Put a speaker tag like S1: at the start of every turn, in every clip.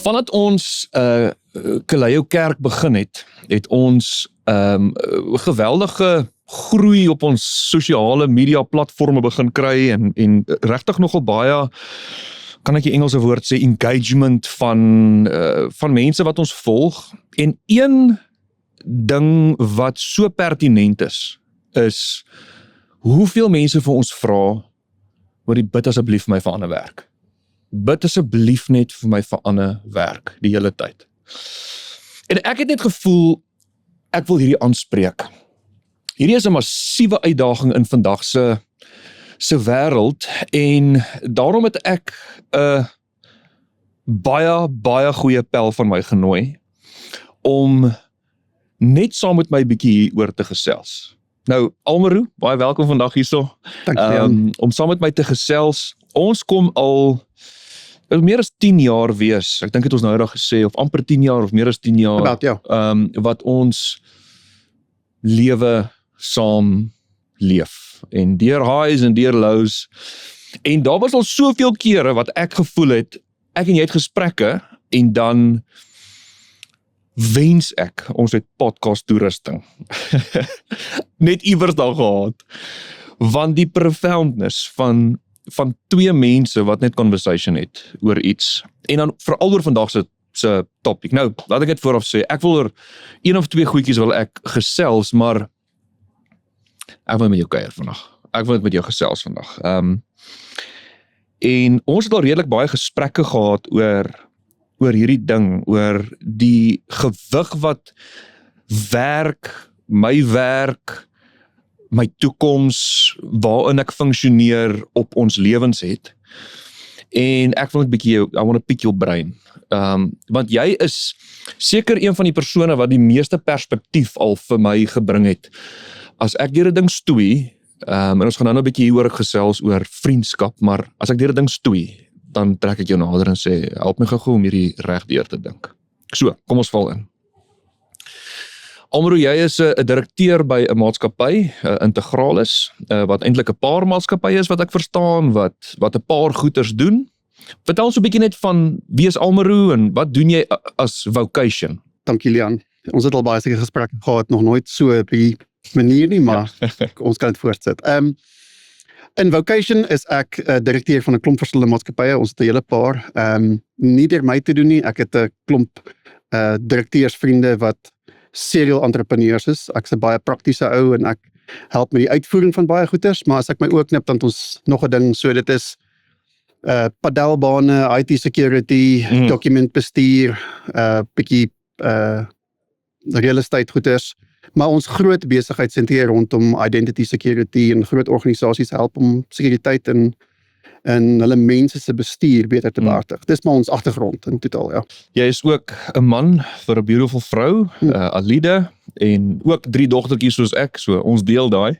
S1: Vandat ons Kaleio Kerk begin het ons geweldige groei op ons sosiale media platforme begin kry en regtig nogal baie, kan ek die Engelse woord sê, engagement van mense wat ons volg. En een ding wat so pertinent is hoeveel mense vir ons vra, hoor die bid asseblief vir my vir ander werk. Bid asseblief net vir my vir ander werk, die hele tyd. En ek het net gevoel, ek wil hierdie aanspreek. Hierdie is 'n massiewe uitdaging in vandag se wêreld, en daarom het ek 'n baie goeie pel van my genooi, om net saam met my bietjie hieroor te gesels. Nou, Almaroe, baie welkom vandag hierso.
S2: Dankie.
S1: Om saam met my te gesels. Ons kom al meer as 10 jaar wees, ek dink het ons nou eendag gesê, of amper 10 jaar of meer as 10 jaar,
S2: About, ja.
S1: Wat ons lewe saam leef. En deur highs en deur lows. En daar was al soveel kere wat ek gevoel het, ek en jy het gesprekke, en dan wens ek, ons het podcast toerusting. Net iewers daar gehad. Want die profoundness van twee mense wat net conversation het oor iets, en dan veral oor vandag se topic. Nou, laat ek dit vooraf sê, ek wil oor 1 of 2 goedjies wil ek gesels, maar ek wil met jou kuier vandag. Ek wil met jou gesels vandag. En ons het al redelik baie gesprekke gehad oor hierdie ding, oor die gewig wat werk, my toekoms, waarin ek funksioneer op ons lewens het. En ek wil net bietjie I want to pick your brain. Want jy is seker een van die persone wat die meeste perspektief al vir my gebring het. As ek deur 'n ding stoei, en ons gaan nou 'n bietjie hieroor gesels oor vriendskap, maar as ek deur 'n ding stoei, dan trek ek jou nader en sê, help my gou om hierdie reg deur te dink. So, kom ons val in. Almaroe, jy is 'n direkteur by 'n maatskappy, Integralis, wat eintlik 'n paar maatskappye is wat ek verstaan, wat 'n paar goeders doen. Vertel ons 'n bietjie net van wie is Almaroe en wat doen jy as Vocation?
S2: Dankie, Lian. Ons het al baie seker gesprekke gehad, nog nooit so op die manier nie, maar ons kan dit voortsit. In Vocation is ek direkteur van 'n klomp verskillende maatskappye. Ons het 'n hele paar, nie deur my te doen nie. Ek het 'n klomp direkteursvriende wat serial entrepreneurs is. Ek's 'n baie praktiese ou en ek help met die uitvoering van baie goeders, maar as ek my oog knip, dan het ons nog 'n ding, so dit is padelbane, IT security, dokumentbestuur, bietjie real estate goeders, maar ons groot besigheid sentreer rondom identity security en groot organisasies help om sekuriteit en hulle mense se bestuur beter te behartig. Dis maar ons agtergrond in totaal, ja.
S1: Jy is ook 'n man vir 'n beautiful vrou, Alida, en ook 3 dogtertjies soos ek, so ons deel daai.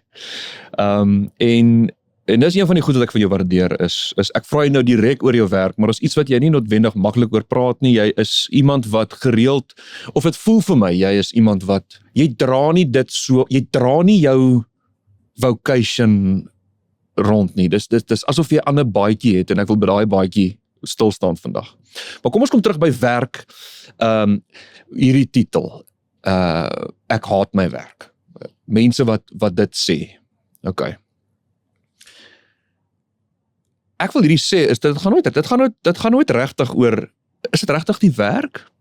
S1: En dis een van die goed wat ek van jou waardeer is ek vra jy nou direk oor jou werk, maar is iets wat jy nie noodwendig maklik oor praat nie. Jy is iemand wat gereeld, of dit voel vir my, jy is iemand wat, jy dra nie jou vocation rond nie. Dis asof jy 'n ander baadjie het, en ek wil by daai baadjie stil staan vandag. Maar kom ons kom terug by werk. Hierdie titel, ek haat my werk. Mense wat dit sê. Okay. Ek wil hierdie sê, dit gaan nooit regtig oor, is dit regtig die werk?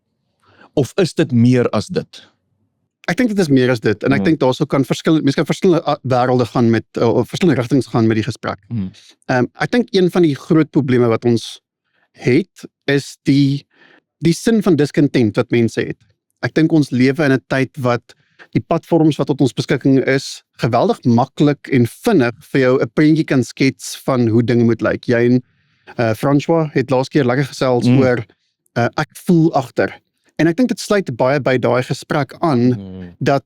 S1: Of is dit meer as dit?
S2: Ek dink dit is meer as dit, en ek dink daarso kan mense kan verskillende wêrelde gaan met, of verskillende rigtings gaan met die gesprek. Ek dink een van die groot probleme wat ons het, is die sin van discontent wat mense het. Ek dink ons lewe in 'n tyd wat die platforms wat tot ons beskikking is, geweldig maklik en vinnig vir jou 'n prentjie kan skets van hoe dinge moet lyk. Jy en François het laas keer lekker gesels oor ek voel agter. En ek dink dit sluit baie by daai gesprek aan, dat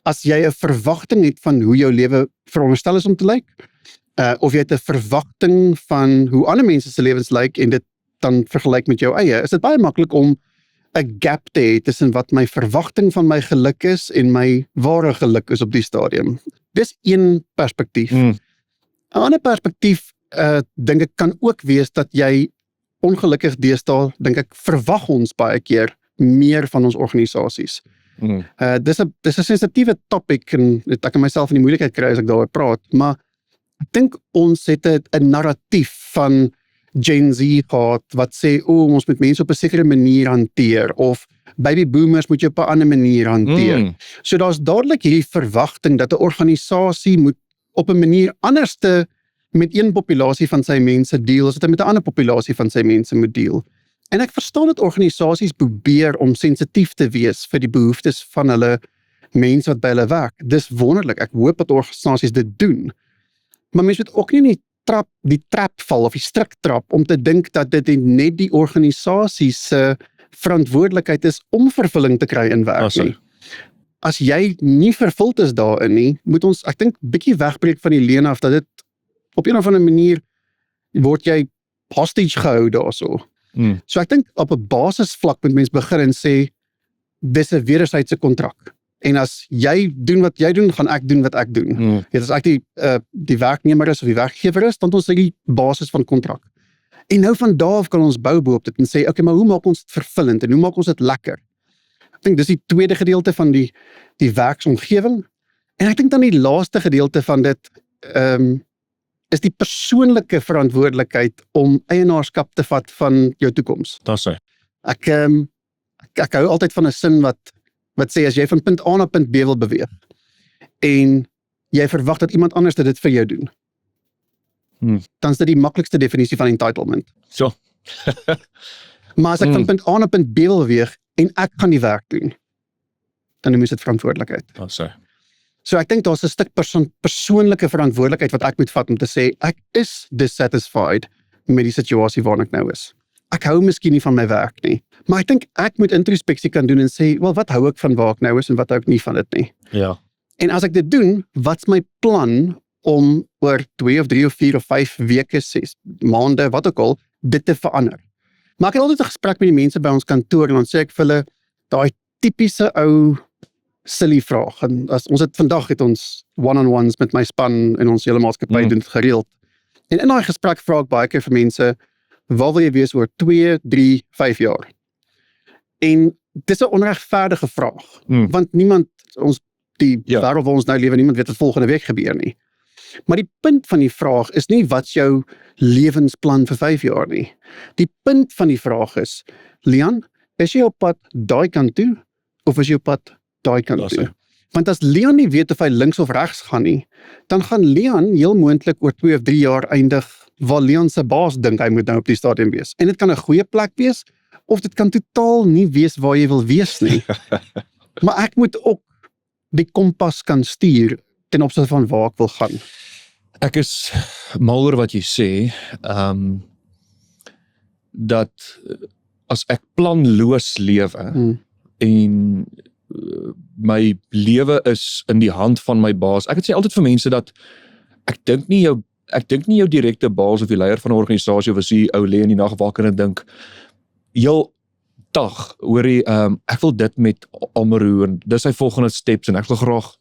S2: as jy 'n verwagting het van hoe jou lewe veronderstel is om te lyk, of jy het 'n verwagting van hoe ander mense se lewens lyk en dit dan vergelyk met jou eie, is dit baie maklik om 'n gap te hê tussen wat my verwagting van my geluk is en my ware geluk is op die stadium. Dis een perspektief. 'n ander perspektief, dink ek kan ook wees dat jy ongelukkig deesdae, dink ek, verwag ons baie keer meer van ons organisasies. Dis 'n sensitiewe topic en ek kan myself in die moeilikheid kry as ek daaroor praat, maar ek dink ons het 'n narratief van Gen Z gehad wat sê, ons moet mense op 'n sekere manier hanteer, of baby boomers moet jy op 'n ander manier hanteer. So daar's dadelik hierdie verwagting dat 'n organisasie moet op 'n manier anderste met een populasie van sy mense deel, as dit met 'n ander populasie van sy mense moet deel. En ek verstaan dat organisasies probeer om sensitief te wees vir die behoeftes van hulle mense wat by hulle werk. Dis wonderlik. Ek hoop dat organisasies dit doen. Maar mense moet ook nie in die trap val of die struiktrap om te dink dat dit net die organisasie se verantwoordelikheid is om vervulling te kry in werk nie. As jy nie vervuld is daarin nie, moet ons, ek dink, bietjie wegbreek van die leen af dat dit op een of ander manier word jy hostage gehou daarso. So ek dink op 'n basisvlak moet mens begin en sê dis 'n wederwysige kontrak. En as jy doen wat jy doen, gaan ek doen wat ek doen. As ek die werknemer is of die werkgewer is, dan ons die basis van kontrak. En nou van daar af kan ons bou op dit en sê, okay, maar hoe maak ons dit vervullend en hoe maak ons dit lekker? Ek dink dis die tweede gedeelte van die werksomgewing. En ek dink dan die laaste gedeelte van dit is die persoonlike verantwoordelikheid om eienaarskap te vat van jou toekoms. Ek hou altyd van 'n sin wat sê, as jy van punt A na punt B wil beweeg, en jy verwag dat iemand anders dit vir jou doen, dan is dit die maklikste definisie van entitlement. Maar as ek van punt A na punt B wil beweeg, en ek gaan die werk doen, dan noem jy dit verantwoordelikheid. So ek dink daar's 'n stuk persoonlike verantwoordelikheid wat ek moet vat om te sê, ek is dissatisfied met die situasie waarin ek nou is. Ek hou miskien nie van my werk nie, maar ek dink ek moet introspeksie kan doen en sê, wel, wat hou ek van waar ek nou is en wat hou ek nie van dit nie. En as ek dit doen, wat's my plan om oor 2 of 3 of 4 of 5 weke, 6 maande, wat ook al, dit te verander. Maar ek het altyd 'n gesprek met die mense by ons kantoor en dan sê ek vir hulle, daai tipiese ou silly vraag, en vandag het ons one-on-ones met my span en ons hele maatskappy doen dit gereeld. En in daai gesprek vra ek baie keer vir mense, waar wil jy wees oor 2, 3, 5 jaar? En dis 'n onregverdige vraag, want niemand, die wêreld waar ons nou lewe, niemand weet wat volgende week gebeur nie. Maar die punt van die vraag is nie wat jou lewensplan vir 5 jaar nie. Die punt van die vraag is, Leon, is jy op pad daai kant toe, of is jy op pad daai kant toe? Want as Leon nie weet of hy links of regs gaan nie, dan gaan Leon heel moontlik oor 2 of 3 jaar eindig waar Leon se baas dink hy moet nou op die stadium wees. En dit kan 'n goeie plek wees, of dit kan totaal nie wees waar jy wil wees nie. Maar ek moet ook die kompas kan stuur ten opsigte van waar ek wil gaan.
S1: Ek is mal oor wat jy sê, dat as ek planloos lewe en my lewe is in die hand van my baas. Ek het sê altyd vir mense dat ek dink nie jou direkte baas of die leier van 'n organisasie of as jy ou lê in die nag wakker en dink, heel dag, hoorie, ek wil dit met Almaroe en dis sy volgende steps en ek wil graag,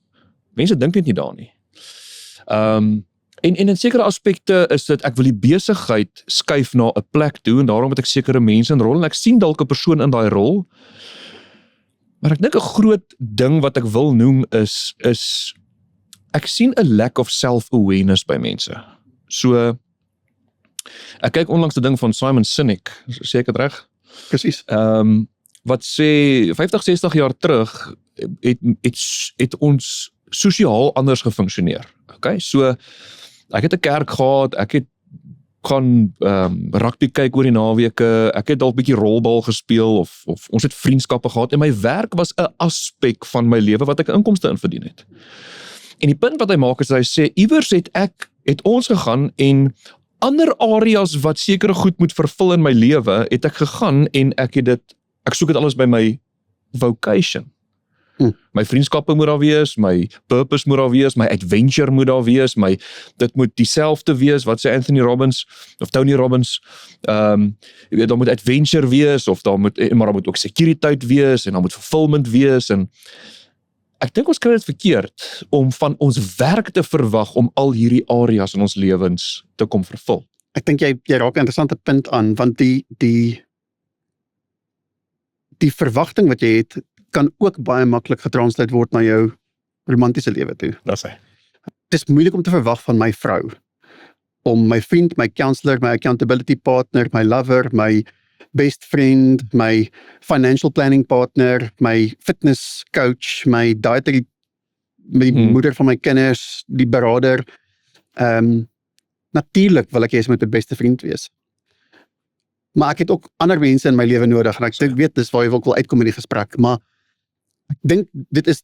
S1: mense dink net nie daar nie. En in sekere aspekte is dit, ek wil die besigheid skuif na 'n plek toe en daarom het ek sekere mense in rol en ek sien dalk 'n persoon in daai rol. Maar ek dink 'n groot ding wat ek wil noem is ek sien 'n lack of self-awareness by mense. So ek kyk onlangs 'n ding van Simon Sinek, sê ek dit reg?
S2: Presies.
S1: Wat sê 50, 60 jaar terug het ons sosiaal anders gefunksioneer. Okay? So ek het 'n kerk gehad, ek het gaan rugby kyk oor die naweke, ek het dalk bietjie rolbal gespeel of ons het vriendskappe gehad en my werk was 'n aspek van my lewe wat ek inkomste in verdien het. En die punt wat hy maak is dat hy sê iewers het ons gegaan en ander areas wat sekere goed moet vervul in my lewe, het ek gegaan en ek soek dit alles by my vocation. My vriendskappe moet daar wees, my purpose moet daar wees, my adventure moet daar wees, dit moet dieselfde wees, wat sê Anthony Robbins, of Tony Robbins, jy weet, daar moet adventure wees, maar daar moet ook sekuriteit wees, en daar moet fulfillment wees, en ek dink ons kry dit verkeerd, om van ons werk te verwag, om al hierdie areas in ons lewens te kom vervul.
S2: Ek dink jy raak 'n interessante punt aan, want die verwagting wat jy het, kan ook baie maklik getranslate word na jou romantiese lewe toe.
S1: Dat sê.
S2: Het is moeilik om te verwag van my vrou, om my vriend, my counselor, my accountability partner, my lover, my best friend, my financial planning partner, my fitness coach, my dietary, my moeder van my kinders, die beraader. Natuurlijk wil ek eers met my beste vriend wees. Maar ek het ook ander mense in my lewe nodig, en ek weet, dis waar jy ook wil uitkom in die gesprek, maar ek dink, dit is,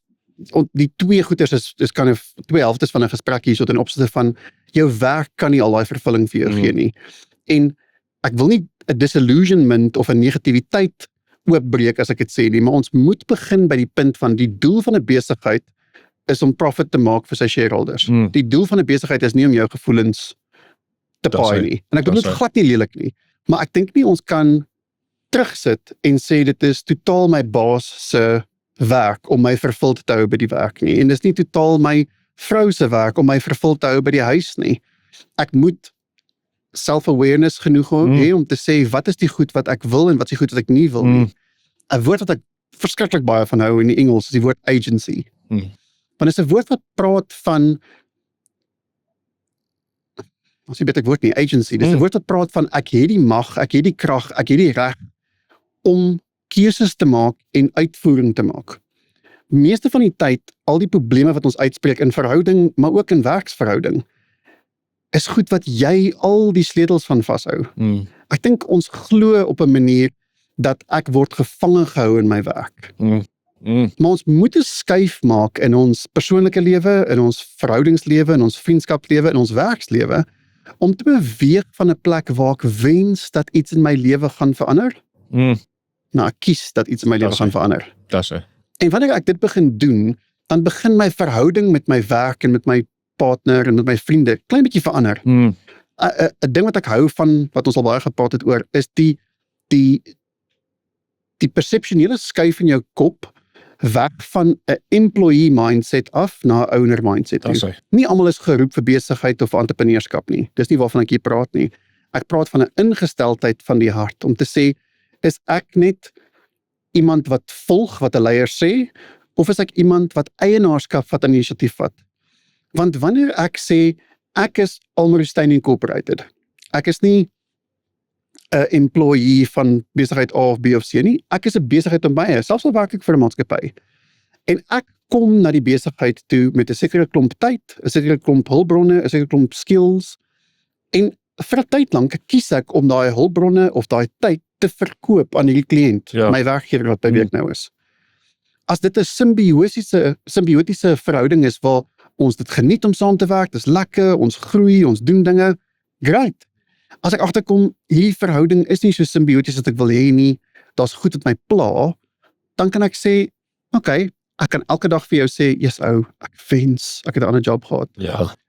S2: die twee goeders is kind of, twee helftes van 'n gesprek hier, so ten opsigte van, jou werk kan nie al daai vervulling vir jou gee nie. En ek wil nie 'n disillusionment of 'n negativiteit oopbreek as ek dit sê nie, maar ons moet begin by die punt van, die doel van 'n besigheid is om profit te maak vir sy shareholders. Die doel van 'n besigheid is nie om jou gevoelens te paai nie. En ek bedoel dit glad nie lelik nie. Maar ek dink nie ons kan terugsit en sê dit is totaal my baas se werk om my vervuld te hou by die werk nie. En dis nie totaal my vrou se werk om my vervuld te hou by die huis nie. Ek moet self-awareness genoeg hê om te sê wat is die goed wat ek wil en wat is die goed wat ek nie wil nie. 'n Woord wat ek verskriklik baie van hou in die Engels is die woord agency. Want is 'n woord wat praat van, ons het 'n beter woord nie, agency. Dis 'n woord wat praat van ek het die mag, ek het die krag, ek het die reg om keuses te maak en uitvoering te maak. Meeste van die tyd, al die probleme wat ons uitspreek in verhouding, maar ook in werksverhouding, is goed wat jy al die sleutels van vashou. Ek dink ons glo op 'n manier dat ek word gevange gehou in my werk. Maar ons moet 'n skuif maak in ons persoonlike lewe, in ons verhoudingslewe, in ons vriendskapslewe, in ons werkslewe, om te beweeg van 'n plek waar ek wens dat iets in my lewe gaan verander. Nou, ek kies dat iets in my lewe gaan verander. En wanneer ek dit begin doen, dan begin my verhouding met my werk en met my partner en met my vriende klein bietjie verander. 'n Ding wat ek hou van, wat ons al baie gepraat het oor, is die persepsionele skuif in jou kop weg van 'n employee mindset af na 'n owner mindset toe. Nie almal is geroep vir besigheid of entrepreneurskap nie. Dis nie waarvan ek hier praat nie. Ek praat van 'n ingesteldheid van die hart, om te sê, is ek net iemand wat volg wat 'n leier sê, of is ek iemand wat eienaarskap vat en inisiatief vat? Want wanneer ek sê, ek is Almarie Steyn Incorporated, ek is nie 'n employee van besigheid A of B of C nie, ek is 'n besigheid om my, selfs al werk ek vir 'n maatskappy. En ek kom na die besigheid toe met 'n sekere klomp tyd, 'n sekere klomp hulpbronne, 'n sekere klomp skills, en vir 'n tyd lank kies ek om daai hulpbronne of daai tyd te verkoop aan hierdie kliënt, my werkgewer wat by wie ek nou is. As dit 'n simbiotiese verhouding is waar ons dit geniet om saam te werk, dis lekker, ons groei, ons doen dinge, great. As ek agterkom, hierdie verhouding is nie so simbioties as ek wil hê nie, daar's goed wat my pla, dan kan ek sê, okay, ek kan elke dag vir jou sê, yes ou, ek wens ek het 'n ander job gehad.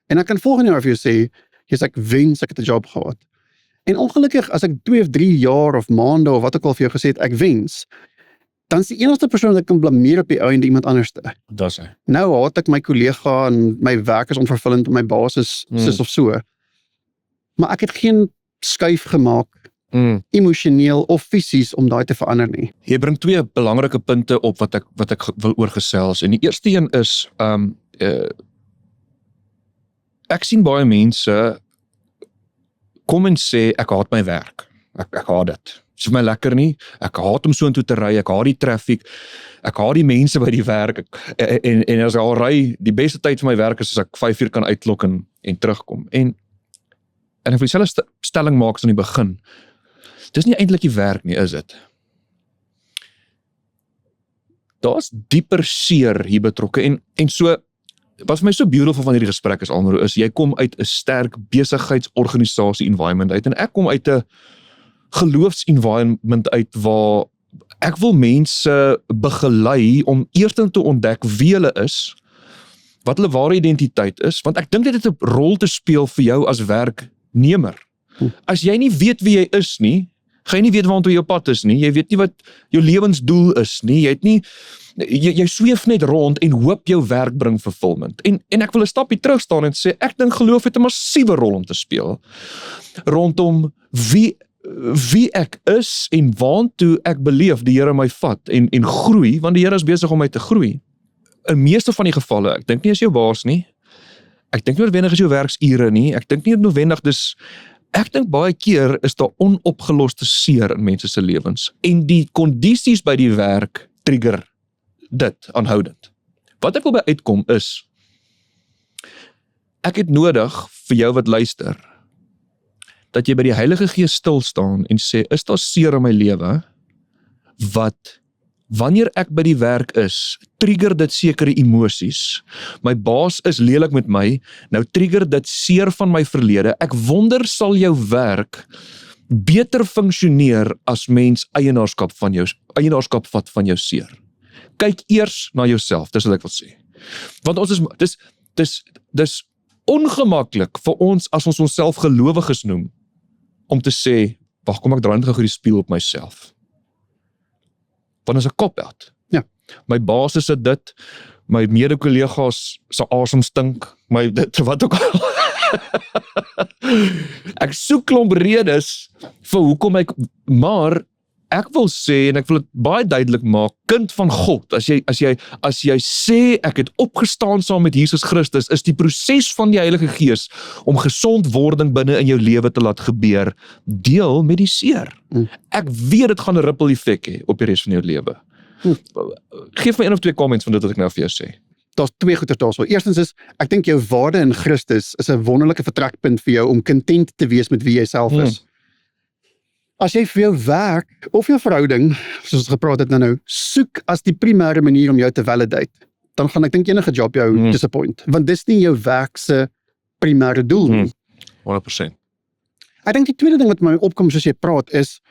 S2: En ek kan volgende jaar vir jou sê, yes, ek wens ek het 'n job gehad. En ongelukkig, as ek 2 of 3 jaar of maande of wat ook al vir jou gesê het, ek wens, dan is die enigste persoon wat ek kan blameer op die einde iemand anderste. Nou haat ek my kollega en my werk is onvervullend en my baas is soos of so. Maar ek het geen skuif gemaak, emosioneel of fisies, om daai te verander nie.
S1: Jy bring 2 belangrike punte op wat ek wil oorgesels. En die eerste een is, ek sien baie mense kom en sê, ek haat my werk. Ek haat dit. Dit is vir my lekker nie. Ek haat om so intoe te ry, ek haat die traffic, ek haat die mense by die werk, en as ek al ry, die beste tyd vir my werk is as ek 5 uur kan uitklok en terugkom. En ek wil dieselfde stelling maak as aan die begin. Dis nie eintlik die werk nie, is dit? Daar's dieper seer hier betrokke, en so, wat vir my so beautiful van hierdie gesprek is, Almarie, is jy kom uit 'n sterk besigheidsorganisasie environment uit, en ek kom uit 'n geloofs-environment uit waar Ek wil mense begelei om eers te ontdek wie hulle is, wat hulle ware identiteit is, want ek dink dit het 'n rol te speel vir jou as werknemer. As jy nie weet wie jy is nie, gaan jy nie weet waartoe jou pad is nie, jy weet nie wat jou lewensdoel is nie, jy sweef net rond en hoop jou werk bring vervulling. En ek wil 'n stapie terug staan en sê, ek dink geloof het 'n massiewe rol om te speel, rondom wie ek is en waantoe ek beleef die Here my vat en groei, want die Here is besig om my te groei. In meeste van die gevalle, ek dink nie is jou baas nie, ek dink nie noodwendig is jou werksure nie, ek dink nie noodwendig ek dink baie keer is daar onopgeloste seer in mense se lewens, en die kondisies by die werk trigger dit aanhoudend. Wat ek wil by uitkom is, ek het nodig vir jou wat luister, dat jy by die Heilige Gees stil staan en sê, is daar seer in my lewe, wat, wanneer ek by die werk is, trigger dit sekere emosies. My baas is lelik met my, nou trigger dit seer van my verlede. Ek wonder, sal jou werk beter funksioneer as mens eienaarskap vat van jou seer. Kyk eers na jouself, dis wat ek wil sê. Want ons dis ongemaklik vir ons as ons onsself gelowiges noem, om te sê, wag, kom ek draai net gou die spieël op myself. Want is 'n cop-out.
S2: Ja.
S1: My baas is dit, my mede-kollegas se asem stink, my dit wat ook al. Ek soek klomp redes vir hoekom maar ek wil sê, en ek wil dit baie duidelik maak, kind van God, as jy sê, ek het opgestaan saam met Jesus Christus, is die proses van die Heilige Gees, om gesondwording binne in jou lewe te laat gebeur, deel met die seer. Ek weet dit gaan 'n ripple effek hê op die res van jou lewe. Geef my 1 of 2 comments van dit wat ek nou vir jou sê.
S2: Daar's 2 goeie daarso. Eerstens is, ek dink jou waarde in Christus is 'n wonderlike vertrekpunt vir jou om content te wees met wie jy self is. As jy vir jou werk of jou verhouding, soos ons gepraat het nou, soek as die primêre manier om jou te validate, dan gaan ek dink enige job jou disappoint, want dis nie jou werk se primêre doel nie.
S1: 100%.
S2: Ek dink die tweede ding wat my opkom soos jy praat is,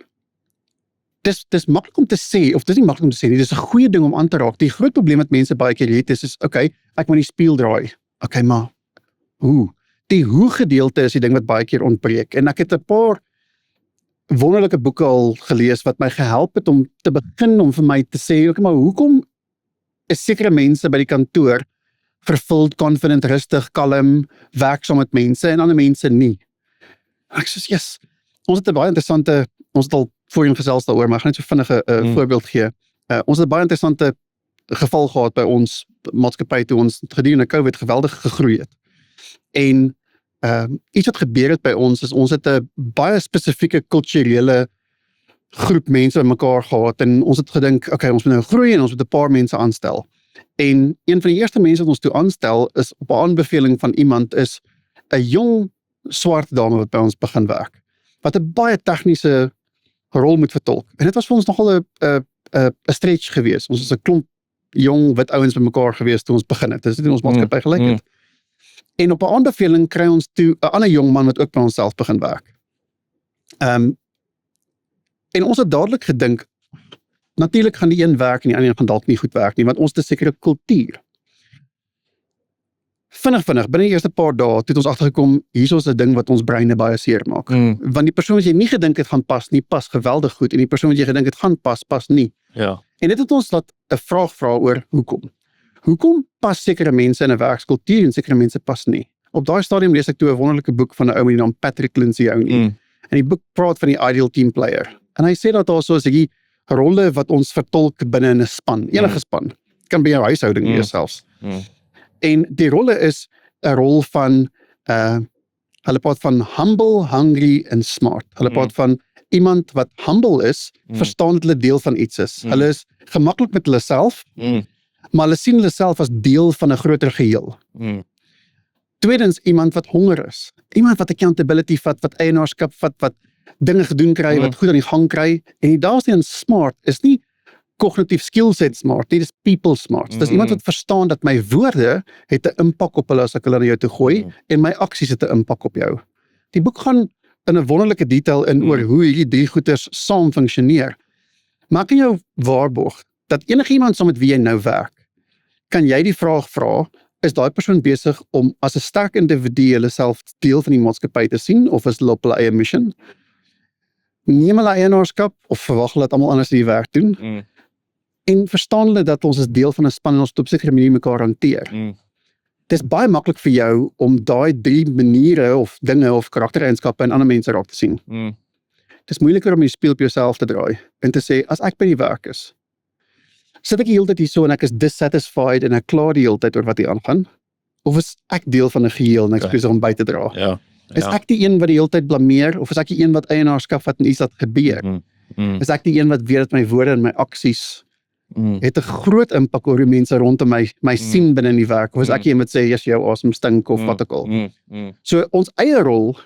S2: dis maklik om te sê, of dis nie maklik om te sê nie, dis 'n goeie ding om aan te raak. Die groot probleem wat mense baie keer het is, okay, ek moet die spieël draai. Okay, maar die hoe gedeelte is die ding wat baie keer ontbreek. En ek het 'n paar wonderlike boeke al gelees wat my gehelp het om te begin om vir my te sê, okay, maar hoekom is sekere mense by die kantoor vervuld, confident, rustig, kalm, werksaam met mense en ander mense nie? En ek sê, yes, ons het 'n baie interessante, ons het al voorheen gesels daaroor, maar ek gaan net so vinnige voorbeeld gee. Ons het 'n baie interessante geval gehad by ons maatskappy toe ons gedurende COVID geweldig gegroei het. En iets wat gebeur het by ons is, ons het 'n baie spesifieke kulturele groep mense by mekaar gehad en ons het gedink, okay, ons moet nou groei en ons moet 'n paar mense aanstel. En een van die eerste mense wat ons toe aanstel is op 'n aanbeveling van iemand is 'n jong swart dame wat by ons begin werk, wat 'n baie tegniese rol moet vertolk. En dit was vir ons nogal 'n stretch geweest. Ons is 'n klomp jong wit ouens by mekaar geweest toe ons begin het. Dis dit in ons maatskappy gelyk het. En op 'n aanbeveling kry ons toe 'n ander jong man wat ook by onsself begin werk. En ons het dadelik gedink, natuurlik gaan die een werk en die ander gaan dalk nie goed werk nie, want ons het 'n sekere kultuur. Vinnig, binne die eerste paar dae, het ons agtergekom, hier is 'n ding wat ons breine baie seer maak. Want die persoon wat jy nie gedink het gaan pas nie, pas geweldig goed, en die persoon wat jy gedink het gaan pas, pas nie.
S1: Ja.
S2: En dit het ons laat 'n vraag vra oor hoekom. Hoekom pas sekere mense in 'n werkskultuur en sekere mense pas nie? Op daai stadium lees ek toe 'n wonderlike boek van 'n ou met die naam Patrick Lencioni. En die boek praat van die ideal team player. En hy sê dat daar so is die rolle wat ons vertolk binne 'n span, enige span. Kan by jou huishouding wees selfs. En die rolle is 'n rol van hulle praat van humble, hungry en smart. Hulle praat van iemand wat humble is, verstaan dat hulle deel van iets is. Hulle is gemaklik met hulle self, maar hulle sien hulle self as deel van 'n groter geheel. Tweedens, iemand wat honger is. Iemand wat accountability vat, wat eienaarskap vat, wat dinge gedoen kry, wat goed aan die gang kry. En die daarste een smart is nie cognitief skillset smart, dit is people smart. Dis iemand wat verstaan dat my woorde het 'n impak op hulle as ek hulle na jou toe gooi, en my aksies het 'n impak op jou. Die boek gaan in 'n wonderlike detail in oor hoe hierdie 3 goeters saam funksioneer. Maar ek kan jou waarborg, dat enigiemand saam met wie jy nou werk, kan jy die vraag vra, is daai persoon besig om as 'n sterk individu hulle self deel van die maatskappy te sien, of is hulle op hulle eie mission? Neem hulle eienaarskap, of verwag hulle dat almal anders die werk doen? En verstaan hulle dat ons is deel van 'n span en ons moet op sekere manier mekaar hanteer. Dit is baie maklik vir jou om daai 3 maniere of dinge of karaktereienskappe in ander mense raak te sien. Dit is moeiliker om die spieël op jouself te draai en te sê, as ek by die werk is, sit ek die hele tyd hier so en ek is dissatisfied en ek kla die hele tyd oor wat hier aangaan, of is ek deel van 'n geheel en ek is besig om by te dra? Is ek die een wat die hele tyd blameer, of is ek die een wat eienaarskap vat en iets wat gebeur? Is ek die een wat weet dat my woorde en my aksies het 'n groot impak oor die mense rondom my sien binne in die werk, of is ek die een wat sê, yes, jou asem stink, of wat ook al. So ons eie rol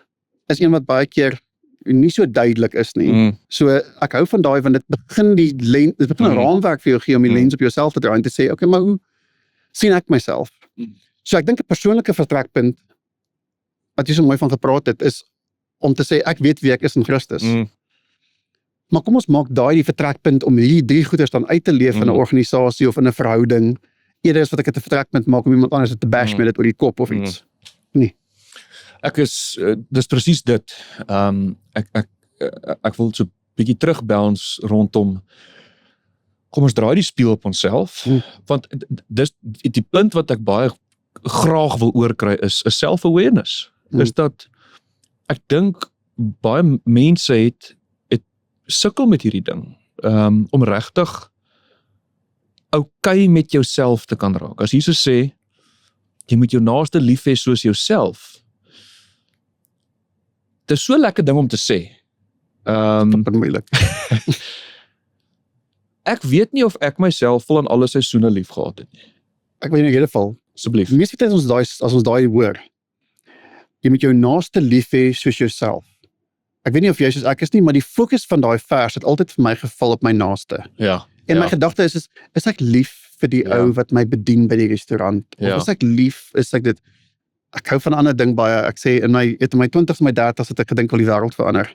S2: is een wat baie keer nie so duidelik is nie. So ek hou van daai, want dit begin dit begin 'n raamwerk vir jou gee om die lens op jouself te draai en te sê, okay, maar hoe sien ek myself? So ek dink 'n persoonlike vertrekpunt, wat jy so mooi van gepraat het, is om te sê, ek weet wie ek is in Christus. Maar kom ons maak daai die vertrekpunt om hierdie 3 goeders dan uit te leef in 'n organisasie of in 'n verhouding, eerder as wat ek dit 'n vertrekpunt maak om iemand anders te bash met dit oor die kop of iets. Nee.
S1: Dis presies dit. Ek wil so 'n bietjie terugbounce rondom, kom ons draai die spieël op onsself, want dis die punt wat ek baie graag wil oorkry is self-awareness. Is dat ek dink baie mense het sukkel met hierdie ding, om regtig okay met jouself te kan raak. As Jesus sê, jy moet jou naaste lief hê soos jouself. Dit is so 'n lekker ding om te sê.
S2: Dit moeilik.
S1: Ek weet nie of ek myself vol aan alle seisoene lief gehad het nie.
S2: Ek weet in ieder geval,
S1: Asseblief.
S2: die meeste tyd as ons daai hoor, jy moet jou naaste lief hê soos jouself. Ek weet nie of jy soos ek is nie, maar die fokus van daai vers het altyd vir my geval op my naaste. En my gedagte is ek lief vir die ou wat my bedien by die restaurant? Of is ek lief, is ek dit? Ek hou van 'n ander ding baie. Ek sê in my 20s en my 30s het ek gedink al die wêreld verander.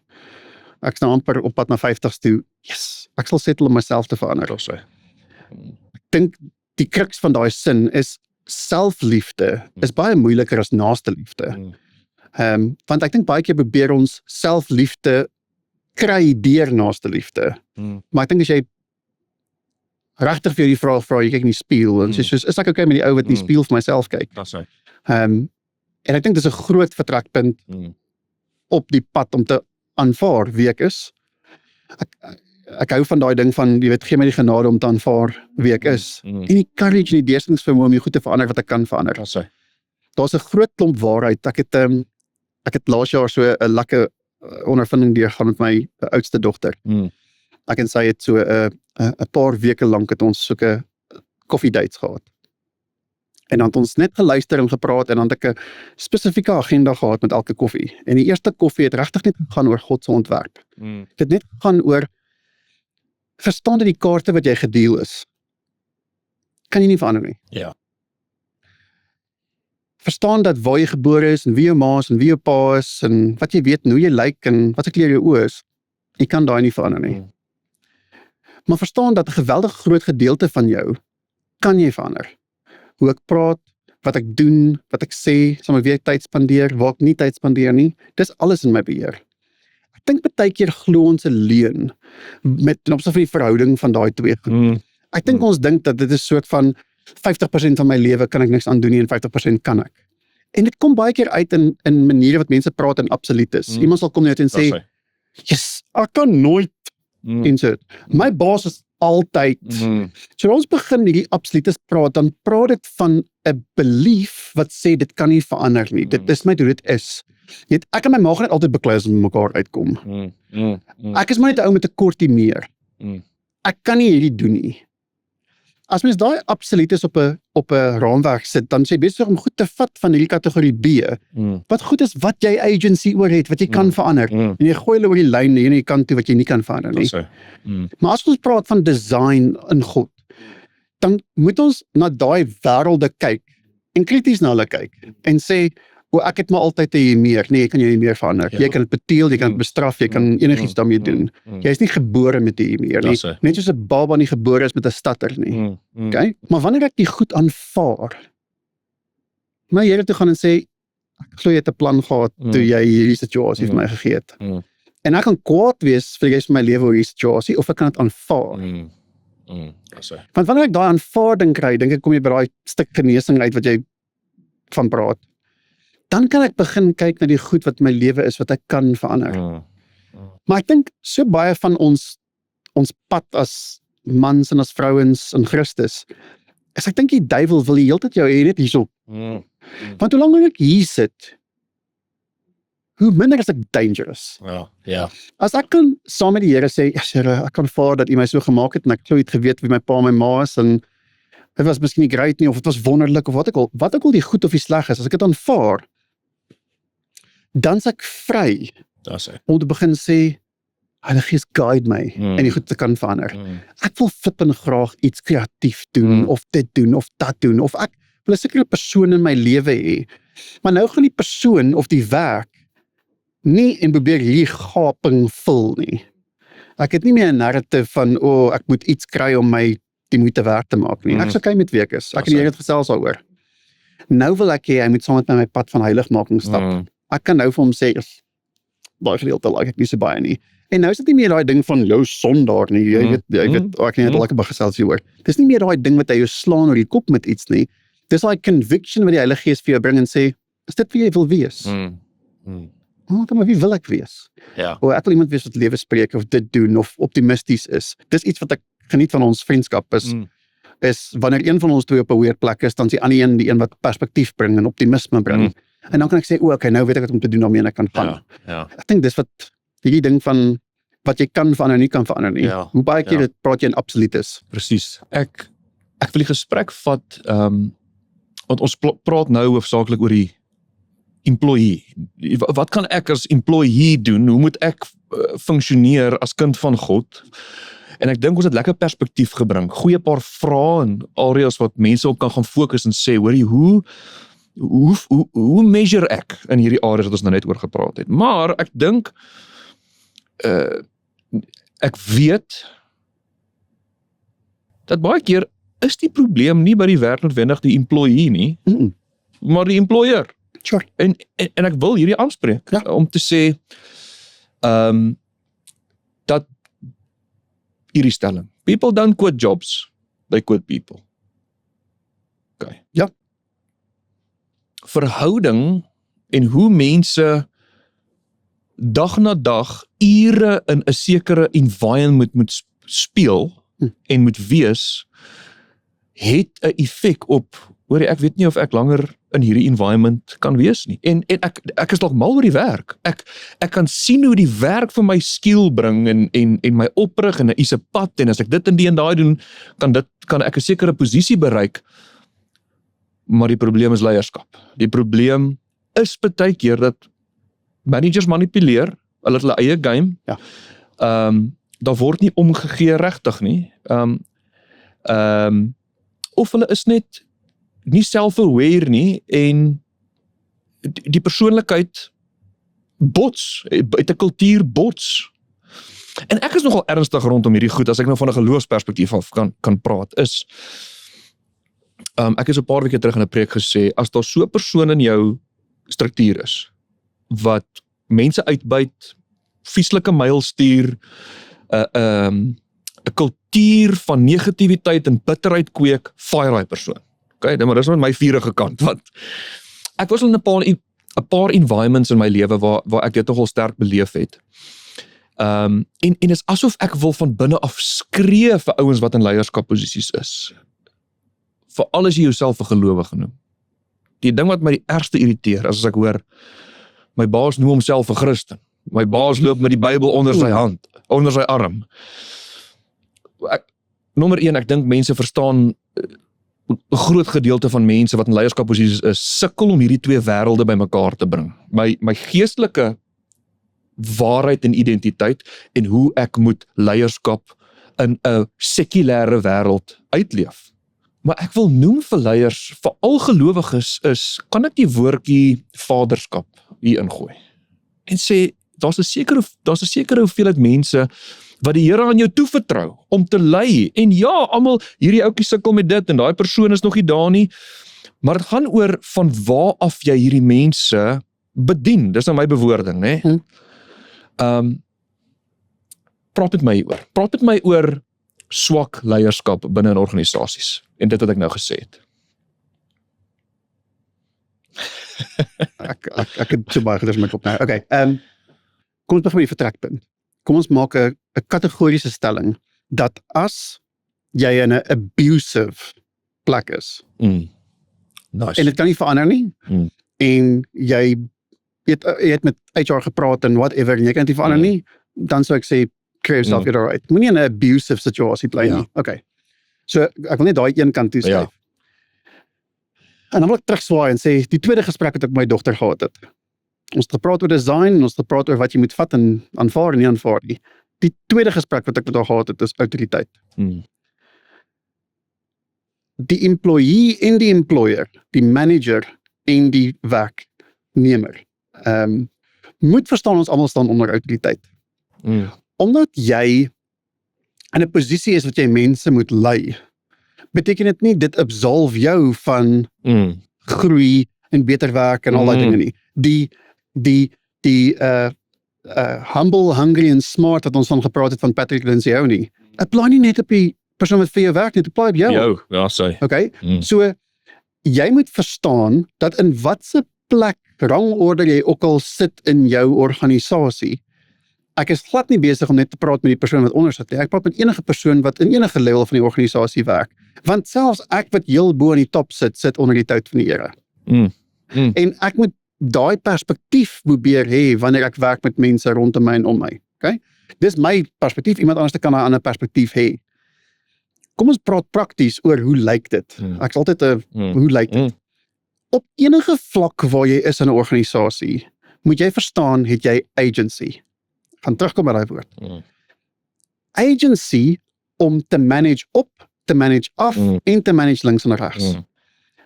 S2: Ek is nou amper op pad na 50s toe. Yes, ek sal settle om myself te verander. Ek dink die kruks van daai sin is selfliefde is baie moeiliker as naaste liefde. Want ek dink baie keer probeer ons selfliefde kry deur naaste liefde. Maar ek dink as jy regtig vir jou die vraag vra, jy kyk in die spieël en sê soos, is ek okay met die ou wat in die spieël vir myself kyk? En ek dink dis 'n groot vertrekpunt op die pad om te aanvaar wie ek is. Ek hou van daai ding van, jy weet, gee my die genade om te aanvaar wie ek is. En die courage en die deursettingsvermoë om die goed te verander wat ek kan verander. Daar's 'n groot klomp waarheid. Ek het laas jaar so 'n lekker ondervinding deurgaan met my oudste dogter. Ek en sy het so 'n paar weke lank het ons soeke koffiedates gehad. En dan het ons net geluister en gepraat en dan het ek 'n spesifieke agenda gehad met elke koffie. En die eerste koffie het regtig net gegaan oor God se ontwerp. Dit het net gegaan oor, verstaan dat die kaarte wat jy gedeel is, kan jy nie verander nie. Verstaan dat waar jy gebore is en wie jou ma is en wie jou pa is en wat jy weet en hoe jy lyk en wat se kleur jou oë is, jy kan daai nie verander nie. Maar verstaan dat 'n geweldig groot gedeelte van jou kan jy verander. Hoe ek praat, wat ek doen, wat ek sê, saam met wie ek tyd spandeer, waar ek nie tyd spandeer nie, dis alles in my beheer. Ek dink baie keer glo ons 'n leuen met ten opsigte van die verhouding van daai twee goed. Ek dink ons dink dat dit is soort van 50% van my lewe kan ek niks aan doen nie en 50% kan ek. En dit kom baie keer uit in maniere wat mense praat in absolutes. Iemand sal kom net en sê, yes, ek kan nooit insert. My baas is altyd. So ons begin hierdie absolutes praat, dan praat dit van 'n belief wat sê dit kan nie verander nie. Dit is net hoe dit is. Jy weet, ek en my ma gaan net altyd beklei as ons met mekaar uitkom. Ek is maar net 'n ou met 'n kortie meer. Ek kan nie hierdie doen nie. As mens daai absolutes op 'n raamwerk sit, dan sê jy besig om goed te vat van hierdie kategorie B. Wat goed is wat jy agency oor het, wat jy kan verander. En jy gooi hulle oor die lyn en jy kan toe wat jy nie kan verander nie. Maar as ons praat van design in God, dan moet ons na daai wêrelde kyk en krities na hulle kyk en sê, ek het maar altyd jy meer. Nee, jy kan jou nie meer verander. Jy kan dit beteel, jy kan dit bestraf, jy kan enigiets daarmee doen. Jy is nie gebore met die meer nie. Net soos 'n baba nie gebore is met 'n stutter nie. Okay? Maar wanneer ek die goed aanvaar, maar Here toe gaan en sê, ek glo jy het 'n plan gehad toe jy hierdie situasie vir my gegee het. En ek kan kwaad wees vir die res van my lewe oor hierdie situasie, of ek kan dit aanvaar. Want wanneer ek daai aanvaarding kry, dink ek kom jy by daai stuk genesing uit wat jy van praat. Dan kan ek begin kyk na die goed wat my lewe is, wat ek kan verander. Maar ek dink so baie van ons pad as mans en as vrouens in Christus, is ek dink die duiwel wil die hele tyd jou hê net hierso. Want hoe langer ek hier sit, hoe minder is ek dangerous. As ek kan saam met die Here sê, ja Here, ek kan vaar dat U my so gemaak het, en ek glo U het geweet wie my pa en my ma is, en dit was miskien nie great nie, of dit was wonderlik, of wat ek al die goed of die sleg is, as ek dit aanvaar, dan is ek vry om te begin sê, Heilige Gees guide my, en die goed te kan verander. Ek wil flippend graag iets kreatief doen, of dit doen, of dat doen, of ek wil 'n sekere persoon in my lewe hê, maar nou gaan die persoon of die werk nie en probeer hierdie gaping vul nie. Ek het nie meer 'n narrative van, ek moet iets kry om my die moeite werd te maak nie. Ek is okay met wie ek is. Ek en die Here het gesels daaroor. Nou wil ek hê hy moet saam met my pad van heiligmaking stap. Ek kan nou vir hom sê, daai gedeelte like ek nie so baie nie. En nou is dit nie meer daai ding van jou sondaar nie. Jy weet, ek het lekker gesels hieroor. Dis nie meer daai ding wat hy jou slaan oor die kop met iets nie. Dis daai conviction wat die Heilige Gees vir jou bring en sê, is dit wie jy wil wees? Maar wie wil ek wees? Ek wil iemand wees wat lewe spreek, of dit doen, of optimisties is. Dis iets wat ek geniet van ons vriendskap, is wanneer een van ons twee op 'n weird plek is, dan is die ander een die een wat perspektief bring en optimisme bring. En dan kan ek sê, okay, nou weet ek wat om te doen daarmee en ek kan gaan. Ek dink dis wat hierdie ding van wat jy kan verander en nie kan verander nie. Hoe baie keer praat jy in absolutes?
S1: Presies. Ek wil die gesprek vat, want ons praat nou hoofsaaklik oor die employee. Wat kan ek as employee doen? Hoe moet ek funksioneer as kind van God? En ek dink ons het lekker perspektief gebring. Goeie paar vrae en areas wat mense ook kan gaan fokus en sê, hoorie, hoe measure ek in hierdie areas wat ons nou net oor gepraat het? Maar ek dink, ek weet, dat baie keer is die probleem nie by die werk noodwendig die employee nie, maar die employer.
S2: Sure.
S1: En ek wil hierdie aanspreek, om te sê, dat hierdie stelling, people don't quit jobs, they quit people. Okay.
S2: Ja.
S1: Verhouding en hoe mense dag na dag ure in 'n sekere environment moet speel en moet wees, het 'n effek op, hoor ek weet nie of ek langer in hierdie environment kan wees nie. En ek is dalk mal oor die werk. Ek kan sien hoe die werk vir my skill bring en my oprig en 'n is 'n pad, en as ek dit en die en daai doen, kan ek 'n sekere posisie bereik. Maar die probleem is leierskap. Die probleem is baie keer dat managers manipuleer, hulle het hulle eie game. Daar word nie omgegee regtig nie. Of hulle is net nie self-aware nie, en die persoonlikheid bots, uit 'n kultuur bots. En ek is nogal ernstig rondom hierdie goed, as ek nou van 'n geloofsperspektief af kan praat, is, ek het so 'n paar weke terug in 'n preek gesê, as daar so 'n persoon in jou struktuur is, wat mense uitbuit, vieslike mail stuur, 'n kultuur van negativiteit en bitterheid kweek, fire daai persoon. Okay, maar dis net my vurige kant, want ek was in 'n paar environments in my lewe waar ek dit nogal sterk beleef het. En is asof ek wil van binne af skree vir ouens wat in leierskapposisies is. Veral as jy jouself 'n gelowige noem. Die ding wat my die ergste irriteer, as ek hoor, my baas noem homself 'n Christen. My baas loop met die Bybel onder sy hand, onder sy arm. Nommer 1, ek dink mense verstaan, 'n groot gedeelte van mense wat in leierskapposisies is, sukkel om hierdie twee wêrelde bymekaar te bring. My geestelike waarheid en identiteit, en hoe ek moet leierskap in 'n sekulêre wêreld uitleef. Maar ek wil noem vir leiers, vir al gelowiges kan ek die woordjie vaderskap hier ingooi. En sê, daar's 'n sekere hoeveelheid mense wat die Here aan jou toevertrou om te lei. En ja, almal hierdie ouetjie sukkel met dit en daai persoon is nog nie daar nie. Maar dit gaan oor van waar af jy hierdie mense bedien. Dis nou my bewoording, né? Praat met my hieroor. Praat met my oor swak leierskap binne in organisasies. En dit wat ek nou gesê het.
S2: Ek het so baie gedus met my kop nou. Okay, kom ons begin met die vertrekpunt. Kom ons maak 'n kategoriese stelling dat as jy in 'n abusive plek is,
S1: Nice.
S2: en dit kan nie verander nie, en jy het met HR gepraat en whatever, en jy kan dit nie verander nie, dan sou ek sê, kry yourself get alright. Moenie in 'n abusive situasie bly nie. Okay. So, ek wil net daai een kant toeskryf.
S1: Ja.
S2: En dan wil ek terugswaai en sê, die tweede gesprek wat ek met my dogter gehad het. Ons het gepraat oor design, en ons het gepraat oor wat jy moet vat en aanvaar en nie aanvaar nie. Die tweede gesprek wat ek met haar gehad het, is autoriteit. Die employee en die employer, die manager en die werknemer, moet verstaan ons almal staan onder autoriteit. Omdat jy in 'n posisie is wat jy mense moet lei, beteken dit nie dit absolve jou van groei en beter werk en al daai dinge nie. Die humble, hungry en smart wat ons van gepraat het van Patrick Lencioni, apply nie net op die persoon wat vir jou werk nie, apply op jou.
S1: Ja, sê.
S2: Okay? So, jy moet verstaan dat in watse plek, rangorde jy ook al sit in jou organisasie, ek is glad nie besig om net te praat met die persoon wat onder sit nie. Ek praat met enige persoon wat in enige level van die organisasie werk. Want selfs ek wat heel bo aan die top sit onder die tyd van die Here. En ek moet daai perspektief probeer hê wanneer ek werk met mense rondom my en om my. Okay? Dis my perspektief, iemand anders kan 'n ander perspektief hê. Kom ons praat prakties oor hoe lyk dit. Ek is altyd hoe lyk dit? Op enige vlak waar jy is in 'n organisasie, moet jy verstaan, het jy agency. Gaan terugkom by daai woord. Agency om te manage op, te manage af en te manage links en regs.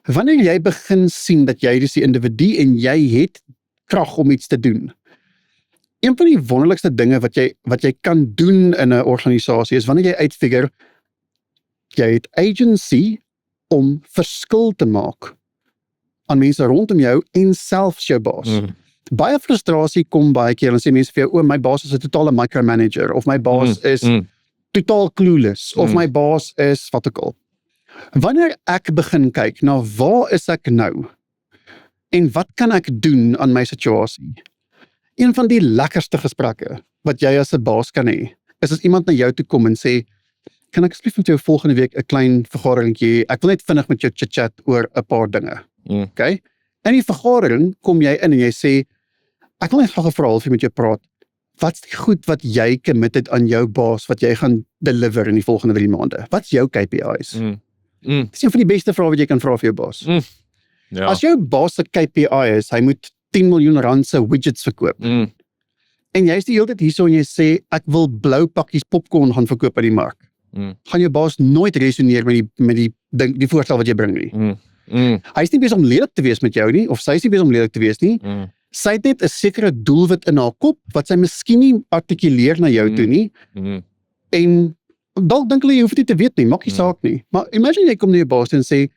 S2: Wanneer jy begin sien dat jy dis die individu en jy het krag om iets te doen. Een van die wonderlikste dinge wat jy kan doen in 'n organisasie is wanneer jy uitfigure jy het agency om verskil te maak aan mense rondom jou en selfs jou baas. Baie frustrasie kom baie keer en sê mense vir jou, my baas is 'n totale micromanager, of my baas is totaal clueless, of my baas is wat ook al. Wanneer ek begin kyk na waar is ek nou en wat kan ek doen aan my situasie? Een van die lekkerste gesprekke wat jy as 'n baas kan hê, is as iemand na jou toe kom en sê, kan ek asseblief met jou volgende week 'n klein vergaderingkie, ek wil net vinnig met jou chit-chat oor 'n paar dinge. Okay? In die vergadering kom jy in en jy sê, ek wil net graag 'n verhaaltjie met jou praat. Wat's die goed wat jy committed aan jou baas, wat jy gaan deliver in die volgende 3 maande? Wat's jou KPIs? Dis een van die beste vrae wat jy kan vra vir jou baas.
S1: Ja.
S2: As jou baas se KPI is, hy moet 10 miljoen rand se widgets verkoop. En jy is die hele tyd hierso en jy sê, ek wil blou pakkies popcorn gaan verkoop by die mark. Gaan jou baas nooit resoneer met die voorstel wat jy bring nie. Hy is nie besig om lelik te wees met jou nie, of sy is nie besig om lelik te wees nie. Sy het net 'n sekere doelwit in haar kop, wat sy miskien nie artikuleer na jou toe nie. En dalk dink hulle jy hoef dit te weet nie, maak nie saak nie. Maar imagine jy kom na jou baas en sê,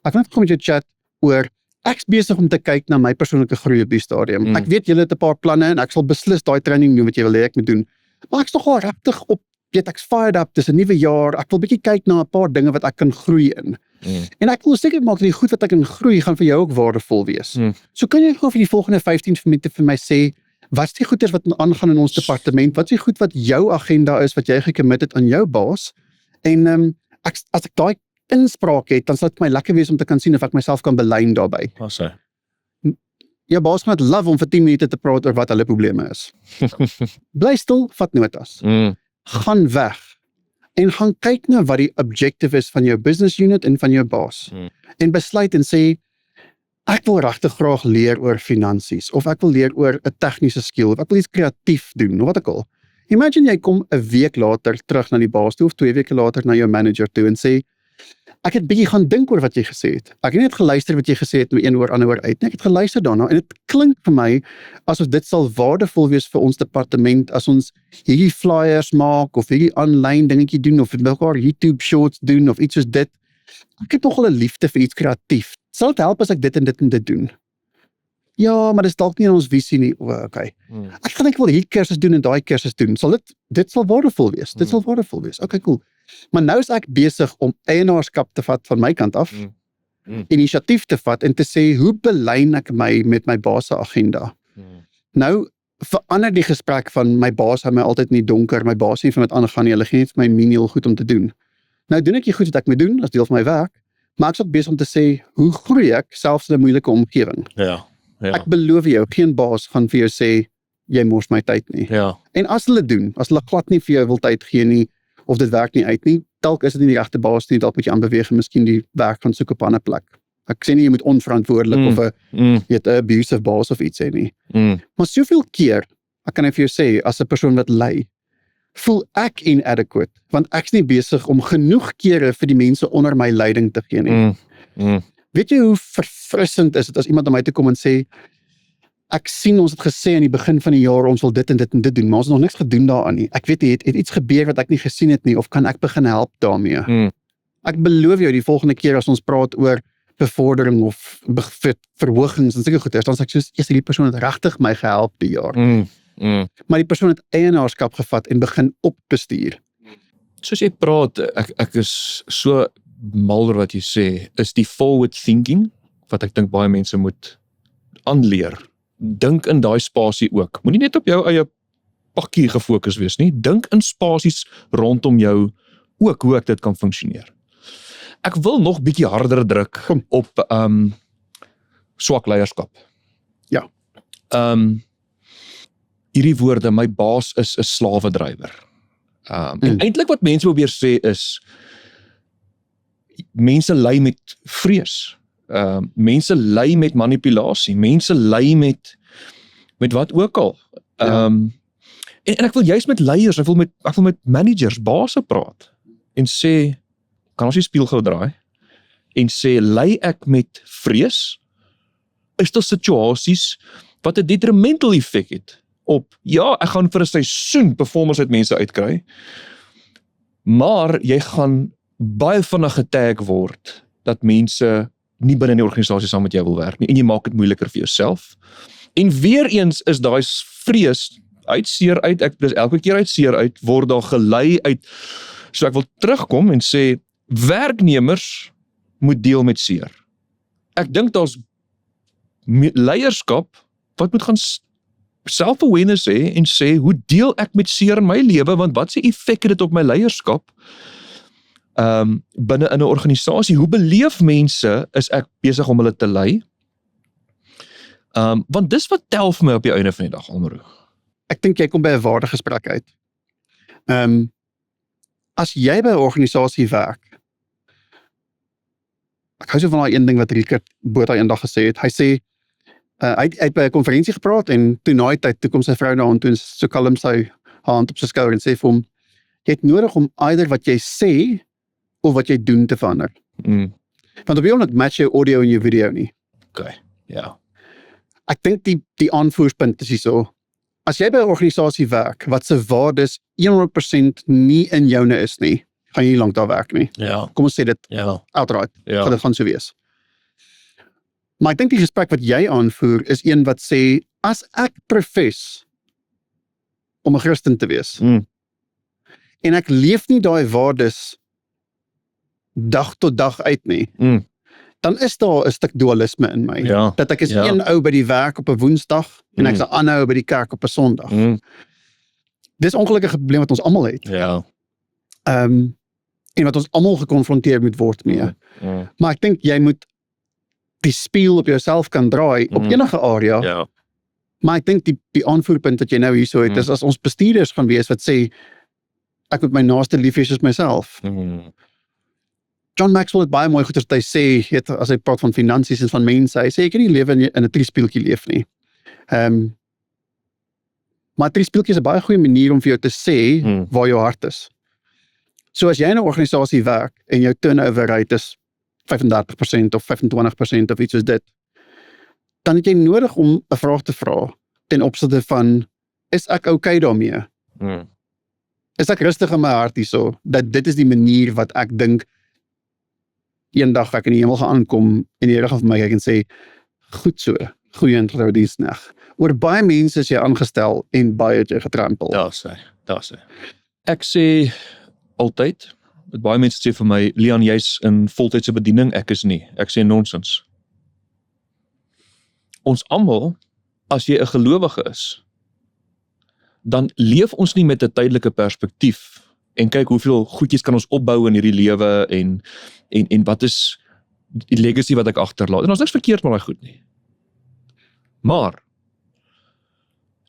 S2: ek wil net gou met jou chat oor, ek's besig om te kyk na my persoonlike groei op die stadium. Ek weet julle het 'n paar planne en ek sal beslis daai training doen wat jy wil hê ek moet doen. Maar ek's nogal regtig op, ek's fired up, dis 'n nuwe jaar, ek wil bietjie kyk na 'n paar dinge wat ek kan groei in. En ek wil seker maak dat die goed wat ek kan groei, gaan vir jou ook waardevol wees. So kan jy gou vir die volgende 15 minute vir my sê, wat's die goeders wat aangaan in ons departement, wat's die goed wat jou agenda is, wat jy gecommit het aan jou baas, en as ek daai inspraak het, dan sal dit my lekker wees om te kan sien of ek myself kan belyn daarbey. Jou baas gaan dit love om vir 10 minute te praat oor wat hulle probleme is. Bly stil, vat notas. Gaan weg. En gaan kyk na wat die objective is van jou business unit en van jou baas. En besluit en sê, ek wil regtig graag leer oor finansies, of ek wil leer oor 'n tegniese skill, of ek wil iets kreatief doen, of wat ook al. Imagine jy kom 'n week later terug na die baas toe, of 2 weke later na jou manager toe en sê, ek het bietjie gaan dink oor wat jy gesê het. Ek het nie net geluister wat jy gesê het met een oor ander oor uit nie. Ek het geluister daarna en dit klink vir my asof dit sal waardevol wees vir ons departement as ons hierdie flyers maak of hierdie aanlyn dingetjie doen of mekaar YouTube shorts doen of iets soos dit. Ek het nogal 'n liefde vir iets kreatief. Sal dit help as ek dit en dit doen? Ja, maar dis dalk nie in ons visie nie. Okay. Ek gaan ek wil hierdie kursus doen en daai kursus doen. Dit sal waardevol wees. Dit sal waardevol wees. Okay, cool. Maar nou is ek besig om eienaarskap te vat van my kant af, inisiatief te vat en te sê, hoe belyn ek my met my baas se agenda? Nou verander die gesprek van my baas hou my altyd in die donker, my baas sê vir met ander gaan nie, hulle gee net vir my menial goed om te doen. Nou doen ek die goed wat ek moet doen as deel van my werk, maar ek is ook besig om te sê, hoe groei ek selfs in 'n moeilike omgewing?
S3: Ja.
S2: Ek beloof jou, geen baas gaan vir jou sê, jy mors my tyd nie.
S3: Ja.
S2: En as hulle doen, as hulle glad nie vir jou wil tyd gee nie, of dit werk nie uit nie, dalk is dit nie die regte baas nie, dalk moet jy aanbeweeg en miskien die werk gaan soek op 'n ander plek. Ek sê nie jy moet onverantwoordelik of 'n abusive baas of iets hê nie. Maar soveel keer, ek kan net vir jou sê, as 'n persoon wat lei, voel ek inadequate, want ek's nie besig om genoeg kere vir die mense onder my leiding te gee nie. Weet jy hoe verfrissend is dit as iemand na my toe kom en sê, ek sien ons het gesê aan die begin van die jaar ons wil dit en dit en dit doen, maar ons het nog niks gedoen daaraan nie. Ek weet nie, het iets gebeur wat ek nie gesien het nie, of kan ek begin help daarmee? Ek beloof jou, die volgende keer as ons praat oor bevordering of verhogings en sulke goeders, dan sê ek soos, die persoon het regtig my gehelp die jaar. Maar die persoon het eienaarskap gevat en begin opbestuur.
S1: Soos jy praat, ek is so mal oor wat jy sê, is die forward thinking, wat ek dink baie mense moet aanleer. Dink in daai spasie ook. Moenie net op jou eie pakkie gefokus wees nie. Dink in spasies rondom jou ook hoe ek dit kan funksioneer. Ek wil nog bietjie harder druk op swak leierskap.
S2: Ja.
S1: Hierdie woorde, my baas is 'n slawedrywer. En eintlik wat mense probeer sê is, mense ly met vrees. Mense ly met manipulasie, mense ly met wat ook al. En ek wil juist met leiers, ek wil met managers, baase praat en sê, kan ons die spieël gou draai en sê, ly ek met vrees? Is daar situasies wat 'n detrimental effek het op, ja, ek gaan vir 'n seisoen performance uit mense uitkry, maar jy gaan baie vinnig getag word dat mense nie binne die organisasie saam met jou wil werk nie, en jy maak dit moeiliker vir jouself. En weer eens is daai vrees uit seer uit, ek dis elke keer uit seer uit, word daar gelei uit, so ek wil terugkom en sê, werknemers moet deel met seer. Ek dink daar's leierskap wat moet gaan self-awareness hê en sê, hoe deel ek met seer in my lewe, want wat se effek het dit op my leierskap? Binne in 'n organisasie, hoe beleef mense is ek besig om hulle te lei? Want dis wat tel vir my op die einde van die dag, Almaro.
S2: Ek dink jy kom by 'n waardegesprek uit. As jy by 'n organisasie werk, ek hou so van daai een ding wat Richard Botha eendag gesê het. Hy sê, hy het by 'n konferensie gepraat en toe na die tyd, toe kom sy vrou na hom toe en so kalm sy hand op sy skouer en sê vir hom, jy het nodig om either wat jy sê of wat jy doen te verander. Want op die oomblik match jou audio en jou video nie.
S1: Okay, ja.
S2: Ek dink die aanvoerspunt is hierso. As jy by 'n organisasie werk wat se waardes 100% nie in joune is nie, gaan jy nie lank daar werk nie.
S3: Ja.
S2: Kom ons sê dit outright.
S3: Ja.
S2: Dit gaan so wees. Maar ek dink die gesprek wat jy aanvoer is een wat sê, as ek profess om 'n Christen te wees, en ek leef nie daai waardes dag tot dag uit nie, dan is daar 'n stuk dualisme in my.
S3: Ja.
S2: Dat ek is een ou by die werk op 'n Woensdag en ek is 'n ander ou by die kerk op 'n Sondag. Dis 'n ongelukkige probleem wat ons almal het.
S3: Ja.
S2: En wat ons almal gekonfronteer moet word mee. Maar ek dink jy moet die spieël op jouself kan draai op enige area.
S3: Ja.
S2: Maar ek dink die aanvoerpunt wat jy nou hierso het, is as ons bestuurders gaan wees wat sê, ek moet my naaste lief hê soos myself. John Maxwell het baie mooi goed wat hy sê, as hy praat van finansies en van mense, hy sê, jy kan nie lewe in 'n triespieltjie leef nie. Maar 'n triespieltjie is 'n baie goeie manier om vir jou te sê waar jou hart is. So as jy in 'n organisasie werk en jou turnover rate is 35% of 25% of iets soos dit, dan het jy nodig om 'n vraag te vra ten opsigte van, is ek okay daarmee? Is ek rustig in my hart hierso, dat dit is die manier wat ek dink eendag ek in die hemel gaan aankom en die Here gaan vir my kyk en sê, goed so, goeie introduksnag. Oor baie mense is jy aangestel en baie het jy getrampel.
S1: Daar sê. Ek sê altyd, baie mense sê vir my, Leon, jy's in voltydse bediening, ek is nie. Ek sê nonsens. Ons almal, as jy 'n gelowige is, dan leef ons nie met 'n tydelike perspektief en kyk hoeveel goedjies kan ons opbou in hierdie lewe en wat is die legacy wat ek agterlaat. En ons niks verkeerd met daai goed nie. Maar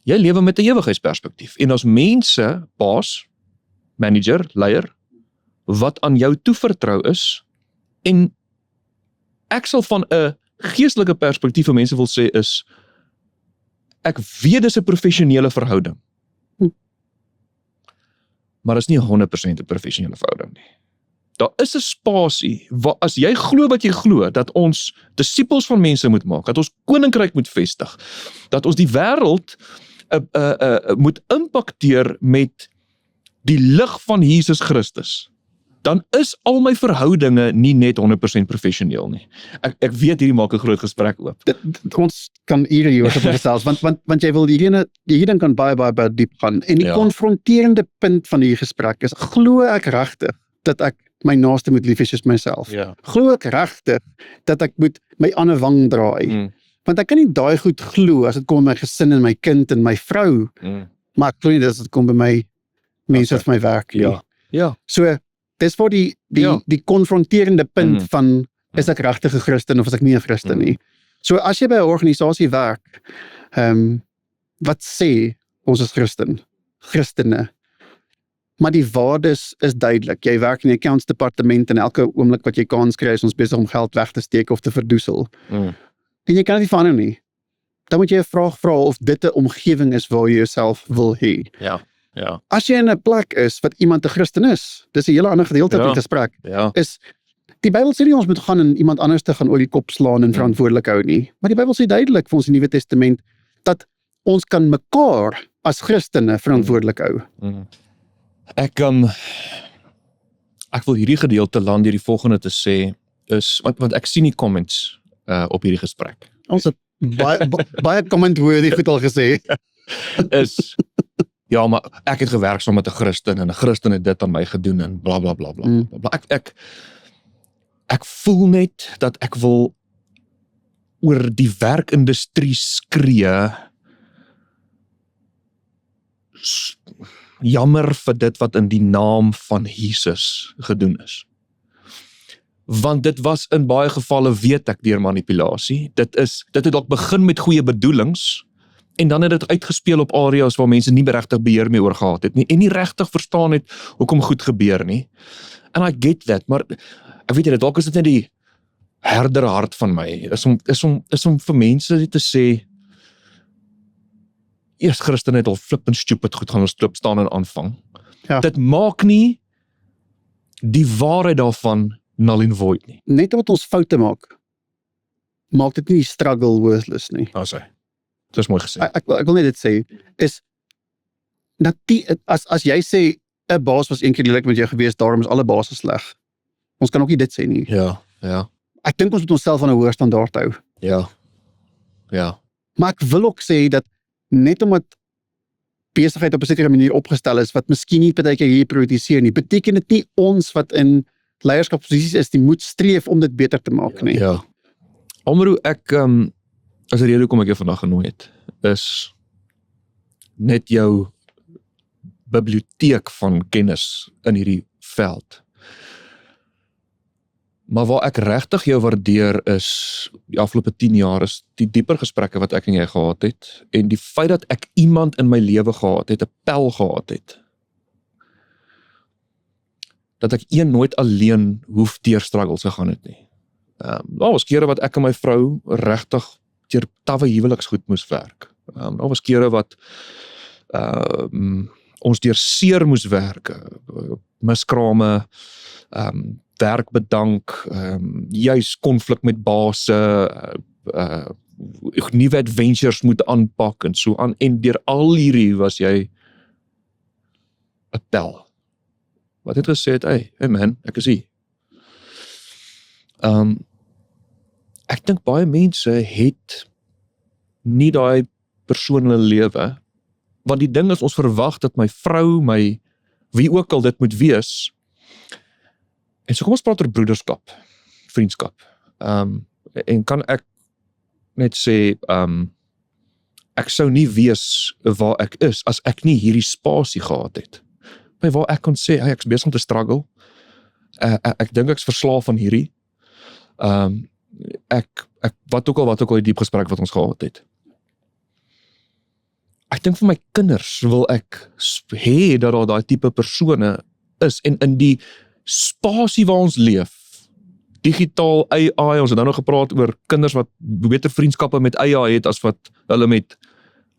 S1: jy lewe met 'n ewigheidsperspektief en as mense, baas, manager, leier, wat aan jou toevertrou is en ek sal van 'n geestelike perspektief vir mense wil sê is ek weet dis 'n professionele verhouding. Maar is nie 100% 'n professionele verhouding nie. Daar is 'n spasie waar as jy glo wat jy glo dat ons disippels van mense moet maak, dat ons koninkryk moet vestig, dat ons die wêreld moet impakteer met die lig van Jesus Christus, dan is al my verhoudinge nie net 100% professioneel nie. Ek weet hierdie maak 'n groot gesprek oop.
S2: Ons kan ure hieroor gesels, want jy wil hierin kan baie diep gaan. En die konfronterende punt van die gesprek is, glo ek regtig dat ek my naaste moet lief hê soos myself? Glo ek regtig dat ek moet my ander wang draai? Want ek kan nie daai goed glo as dit kom by my gesin en my kind en my vrou, maar ek glo nie dat dit kom by my mense wat vir my werk nie. So, dis vir die konfronterende punt van, is ek regtig 'n Christen of is ek nie 'n Christen nie? So as jy by 'n organisasie werk, wat sê ons is Christene, maar die waardes is duidelik. Jy werk in die accounts departement en elke oomblik wat jy kans kry, is ons besig om geld weg te steek of te verdoesel. En jy kan dit nie verander nie. Dan moet jy 'n vraag vra of dit 'n omgewing is waar jy jouself wil hê. As jy in 'n plek is wat iemand 'n Christen is, dis 'n hele ander gedeelte van die gesprek, is die Bybel sê nie ons moet gaan en iemand anders te gaan oor die kop slaan en verantwoordelik hou nie. Maar die Bybel sê duidelik vir ons in die Nuwe Testament dat ons kan mekaar as Christene verantwoordelik hou.
S1: Ek wil hierdie gedeelte land deur die volgende te sê is want ek sien die comments op hierdie gesprek.
S2: Ons het baie comment-worthy goed al gesê.
S1: Is ja, maar ek het gewerk saam met 'n Christen en 'n Christen het dit aan my gedoen en bla bla bla bla. Ek voel net dat ek wil oor die werkindustrie skree. Jammer vir dit wat in die naam van Jesus gedoen is. Want dit was in baie gevalle, weet ek, deur manipulasie. Dit het dalk begin met goeie bedoelings en dan het dit uitgespeel op areas waar mense nie regtig beheer mee oor gehad het nie en nie regtig verstaan het hoekom goed gebeur nie. And I get that, maar ek weet jy, dalk is dit net die herder hart van my, is om vir mense te sê, eers Christen het al flippend stupid goed gaan ons klip staan en aanvang. Dit maak nie die waarheid daarvan null and void nie.
S2: Net wat ons foute maak dit nie die struggle worthless nie.
S1: Dit is mooi gesê.
S2: Ek wil net dit sê, is, as jy sê, 'n baas was een keer lelik met jou gewees, daarom is alle baase sleg. Ons kan ook nie dit sê nie. Ek dink ons moet onsself aan 'n hoër standaard hou. Maar ek wil ook sê dat net omdat besigheid op 'n sekere manier opgestel is, wat miskien nie partykeer hier prioritiseer nie, beteken dit nie ons wat in leierskapsposisies is, die moet streef om dit beter te maak nie.
S1: Almaro, ek as 'n rede hoekom ek jou vandag genooi het, is net jou biblioteek van kennis in hierdie veld. Maar waar ek regtig jou waardeer is, die afgelope 10 jaar, is die dieper gesprekke wat ek en jy gehad het, en die feit dat ek iemand in my lewe gehad het, 'n pel gehad het, dat ek nooit alleen hoef deur struggles gegaan het nie. Daar was kere wat ek en my vrou regtig deur tawwe huweliksgoed moes werk. Daar was kere wat ons deur seer moes werk, miskrame, werk bedank, juis konflik met baase, nuwe adventures moet aanpak en so aan, en deur al hierdie was jy 'n tel wat het gesê het, hey man, ek is hier. Ek dink baie mense het nie daai persoon in hulle lewe, want die ding is, ons verwag dat my vrou, my wie ook al dit moet wees, en so kom ons praat oor broederskap, vriendskap, en kan ek net sê, ek sou nie wees waar ek is, as ek nie hierdie spasie gehad het, by waar ek kon sê, hey, ek is besig om te struggle, ek dink ek is verslaaf aan hierdie, wat ook al die diep gesprek wat ons gehad het. Ek dink vir my kinders wil ek hê dat daar daai tipe persone is, en in die spasie waar ons leef, digitaal AI, ons het nou nog gepraat oor kinders wat beter vriendskappe met AI het, as wat hulle met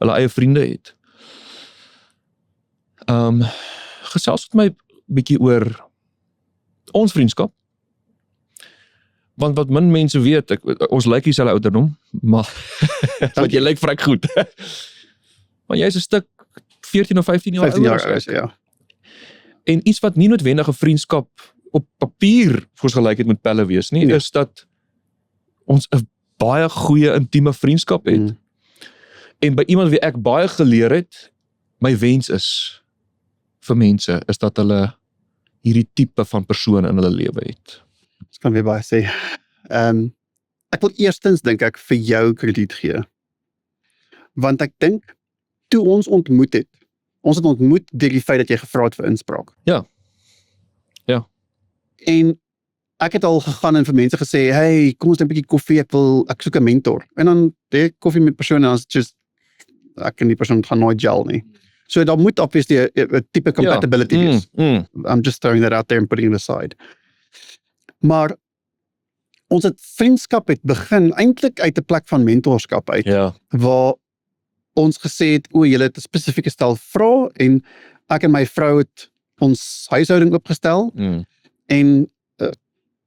S1: hulle eie vriende het. Gesels met my bietjie oor ons vriendskap, want wat min mense weet, ons lyk nie dieselfde ouderdom, maar want jy lyk vrek goed. Maar jy is 'n stuk 14 of 15 jaar
S2: 15
S1: ouer
S2: jaar
S1: as ek.
S2: ja.
S1: En iets wat nie noodwendig 'n vriendskap op papier vergelyk het met pelle wees nie,
S2: Nee.
S1: is dat ons 'n baie goeie intieme vriendskap het. En by iemand wie ek baie geleer het, my wens is vir mense, is dat hulle hierdie tipe van persoon in hulle lewe het.
S2: Ek kan weer baie sê. Ek wil eerstens dink ek vir jou krediet gee. Want ek dink toe ons het ontmoet deur die feit dat jy gevra het vir inspraak.
S1: Ja. Ja.
S2: En ek het al gegaan en vir mense gesê, hey, kom ons drink 'n bietjie koffie, ek soek 'n mentor. En dan drink ek koffie met persone en dan is just ek en die persoon gaan nooit gel nie. So daar moet obviously 'n tipe compatibility wees. I'm just throwing that out there and putting it aside. Maar ons vriendskap het begin eintlik uit 'n plek van mentorskap uit,
S1: Ja.
S2: waar ons gesê het, julle het 'n spesifieke stel vrae, en ek en my vrou het ons huishouding opgestel, en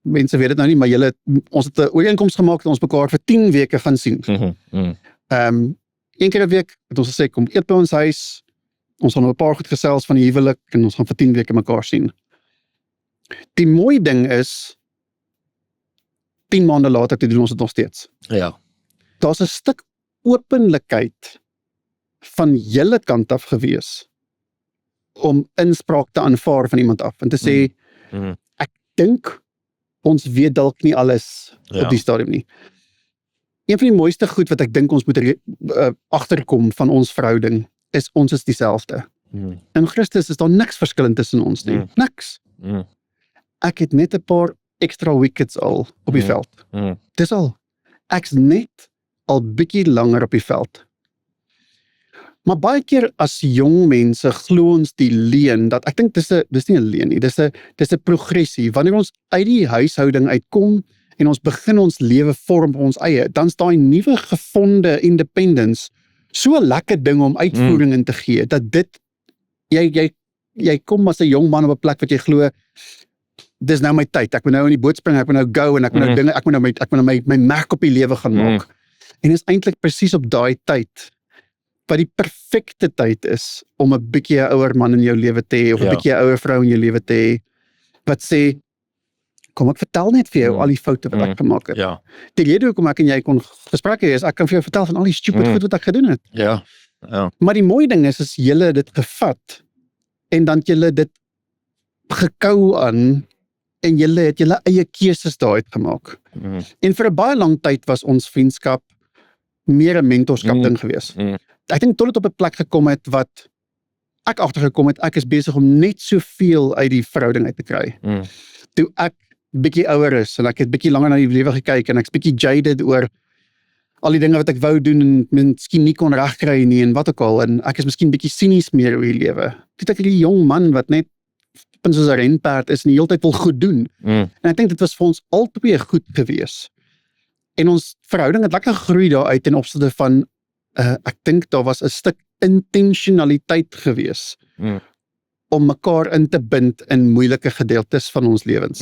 S2: mense weet dit nou nie, maar ons het 'n ooreenkoms gemaak dat ons mekaar vir 10 weke gaan sien. Een keer 'n week het ons gesê, kom eet by ons huis, ons gaan 'n paar goed gesels van die huwelik, en ons gaan vir 10 weke mekaar sien. Die mooi ding is, 10 maande later doen ons dit nog steeds.
S1: Ja.
S2: Daar's 'n stuk openlikheid van julle kant af gewees om inspraak te aanvaar van iemand af en te sê, ek dink ons weet dalk nie alles op die stadium nie. Een van die mooiste goed wat ek dink ons moet agterkom van ons verhouding is, ons is dieselfde. In Christus is daar niks verskillend tussen ons nie. Niks. Ek het net 'n paar extra wickets al op die veld. Dis al. Ek's net al bietjie langer op die veld. Maar baie keer as jong mense glo ons die leuen, dat ek dink dis nie 'n leuen nie, dis 'n progressie. Wanneer ons uit die huishouding uitkom en ons begin ons lewe vorm op ons eie, dan is daai nuwe gevonde independence so 'n lekker ding om uitvoering in te gee, dat dit jy kom as 'n jong man op 'n plek wat jy glo, dis nou my tyd, ek moet nou in die boot spring, ek moet nou go, en ek moet nou dinge, ek moet nou my merk op die lewe gaan maak. En dis eintlik presies op daai tyd wat die perfekte tyd is om 'n bietjie 'n ouer man in jou lewe te hê, of 'n bietjie 'n ouer vrou in jou lewe te hê, wat sê, kom ek vertel net vir jou al die foute wat ek gemaak het.
S1: Ja.
S2: Die rede hoekom ek en jy kon gesprekke hê, is ek kan vir jou vertel van al die stupid goed wat ek gedoen het.
S1: Ja.
S2: Maar die mooi ding is julle dit gevat, en dan julle dit gekou aan, en julle het julle eie keuses daaruit gemaak. En vir 'n baie lang tyd was ons vriendskap meer 'n mentorskap ding gewees. Ek dink tot dit op 'n plek gekom het wat ek agtergekom het, ek is besig om net soveel uit die verhouding uit te kry. Toe ek bietjie ouer is, en ek het bietjie langer na die lewe gekyk, en ek's bietjie jaded oor al die dinge wat ek wou doen, en miskien nie kon regkry nie, en wat ook al, en ek is miskien bietjie sinies meer oor die lewe. Toe ek hierdie jong man wat net soos 'n renperd is, en die hele tyd wil goed doen. En ek dink dit was vir ons albei goed gewees. En ons verhouding het lekker gegroei daaruit, ten opsigte van, ek dink daar was 'n stuk intentionaliteit gewees om mekaar in te bind in moeilike gedeeltes van ons lewens.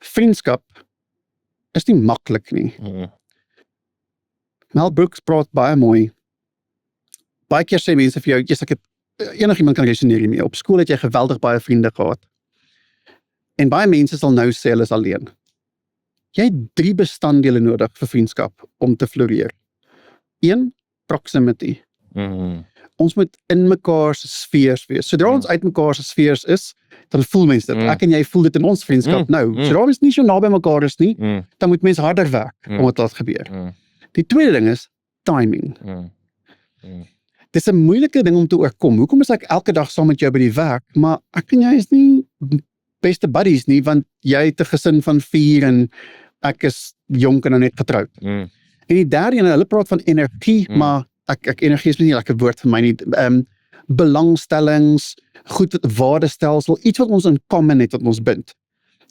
S2: Vriendskap is nie maklik nie. Mel Brooks praat baie mooi. Baie keer sê mense vir jou, yes, ek het enigiemand kan resoneer hiermee. Op skool het jy geweldig baie vriende gehad. En baie mense sal nou sê hulle is alleen. Jy het 3 bestanddele nodig vir vriendskap om te floreer. 1, proximity. Ons moet in mekaar se sfeers wees. Sodra ons uit mekaar se sfeers is, dan voel mense dit. Ek en jy voel dit in ons vriendskap nou. Sodra ons nie so naby mekaar is nie, dan moet mense harder werk om dit te laat gebeur. Die tweede ding is timing. Dis 'n moeilike ding om te oorkom. Hoekom is ek elke dag saam met jou by die werk, maar ek en jy is nie beste buddies nie, want jy het 'n gesin van 4 en ek is jonk en nou net getroud. En die derde ene, hulle praat van energie, maar energie is nie 'n lekker woord vir my nie. Belangstellings, goed waardestelsel, iets wat ons in common het wat ons bind.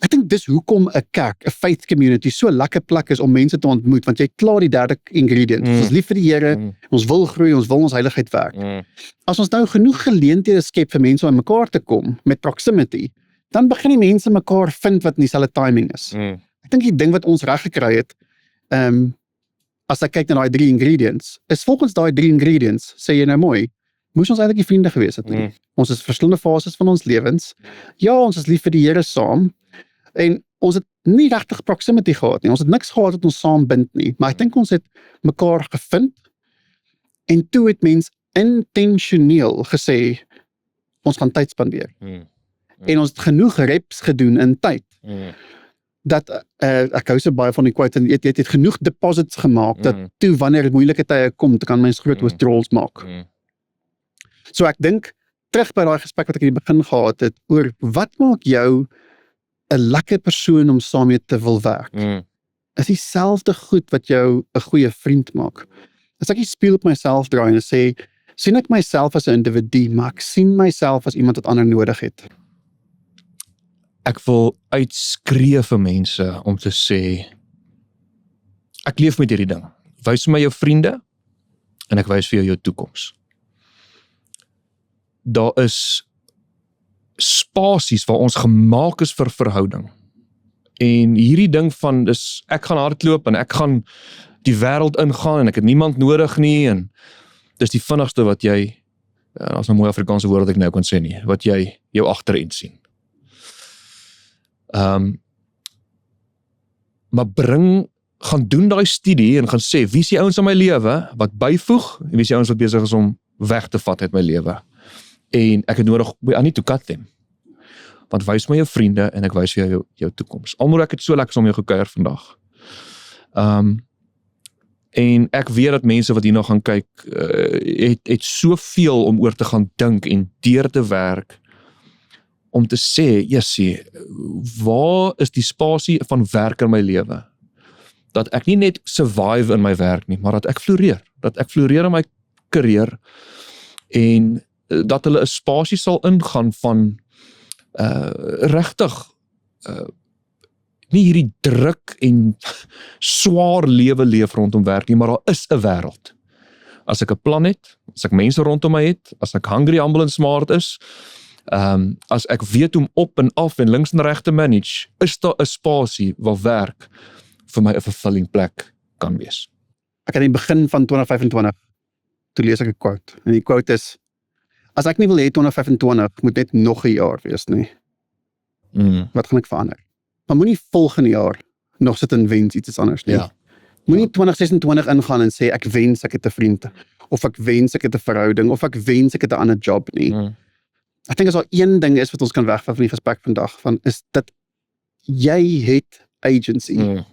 S2: Ek dink dis hoekom 'n kerk, 'n faith community so 'n lekker plek is om mense te ontmoet, want jy klaar die derde ingredient. Ons is lief vir die Here, ons wil groei, ons wil ons heiligheid werk. As ons nou genoeg geleenthede skep vir mense om aan mekaar te kom met proximity, dan begin die mense mekaar vind wat in dieselfde timing is. Ek dink die ding wat ons reg gekry het, as ek kyk na daai 3 ingredients, is volgens daai 3 ingredients, sê jy nou mooi, moes ons eintlik nie vriende gewees het nie. Ons is verskillende fases van ons lewens. Ja, ons is lief vir die Here saam, en ons het nie regtig proximity gehad nie. Ons het niks gehad wat ons saam bind nie, maar ek dink ons het mekaar gevind, en toe het mens intentioneel gesê, ons gaan tyd spandeer. En ons het genoeg reps gedoen in tyd, dat, ek hou so baie van die quote, en jy het genoeg deposits gemaak, dat toe wanneer moeilike tye kom, dan kan mens groot withdrawals maak. So ek dink, terug by daai gesprek wat ek in die begin gehad het, oor wat maak jou 'n lekker persoon om saam mee te wil werk, is dieselfde goed wat jou 'n goeie vriend maak. As ek die spieël op myself draai en sê, sien ek myself as 'n individu, maar ek sien myself as iemand wat ander nodig het.
S1: Ek wil uitskree vir mense om te sê, ek leef met hierdie ding. Wys my jou vriende, en ek wys vir jou toekoms. Daar is spasies waar ons gemaak is vir verhouding. En hierdie ding van, ek gaan hardloop en ek gaan die wêreld ingaan en ek het niemand nodig nie, en dis die vinnigste wat jy, as 'n mooi Afrikaanse woord wat ek nou kan sê nie, wat jy jou agteruit sien. Maar gaan doen daai studie en gaan sê, wie is die ouens in my lewe wat byvoeg, en wie is die ouens wat besig is om weg te vat uit my lewe. En ek het nodig, I need to cut them. Want wys my jou vriende, en ek wys vir jou toekoms. Almoer ek het so lekker om jou gekuier vandag. En ek weet dat mense wat hierna gaan kyk, het soveel om oor te gaan dink en deur te werk, om te sê, Jessie, waar is die spasie van werk in my lewe? Dat ek nie net survive in my werk nie, maar dat ek floreer. Dat ek floreer in my karier, en dat hulle 'n spasie sal ingaan van regtig nie hierdie druk en swaar lewe leef rondom werk nie, maar daar is 'n wêreld. As ek 'n plan het, as ek mense rondom my het, as ek hungry, humble en smart is, as ek weet hoe om op en af en links en reg te manage, is daar 'n spasie waar werk vir my 'n fulfilling plek kan wees.
S2: Ek aan die begin van 2025, toe lees ek 'n quote, en die quote is, as ek nie wil hê 2025 moet net nog 'n jaar wees nie, wat gaan ek verander? Maar moenie volgende jaar nog sit en wens iets anders nie.
S1: Ja.
S2: Moenie 2026 ingaan en sê, ek wens ek het 'n vriend, of ek wens ek het 'n verhouding, of ek wens ek het 'n ander job nie. Ek dink as daar een ding is wat ons kan wegvat van die gesprek vandag, is dat jy het agency.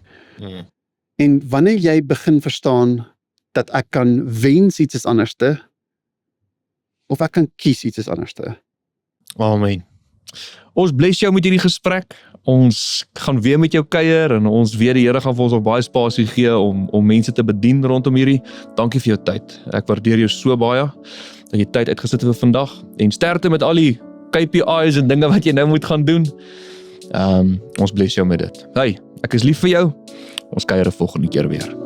S2: En wanneer jy begin verstaan dat ek kan wens iets is anderste, of ek kan kies iets is anderste.
S1: Amen. Ons bless jou met hierdie gesprek. Ons gaan weer met jou kuier, en ons weet die Here gaan vir ons nog baie spasie gee om mense te bedien rondom hierdie. Dankie vir jou tyd. Ek waardeer jou so baie dat jy tyd uitgesit het vir vandag, en sterkte met al die KPI's en dinge wat jy nou moet gaan doen. Ons bless jou met dit. Hey, ek is lief vir jou. Ons kuier 'n volgende keer weer.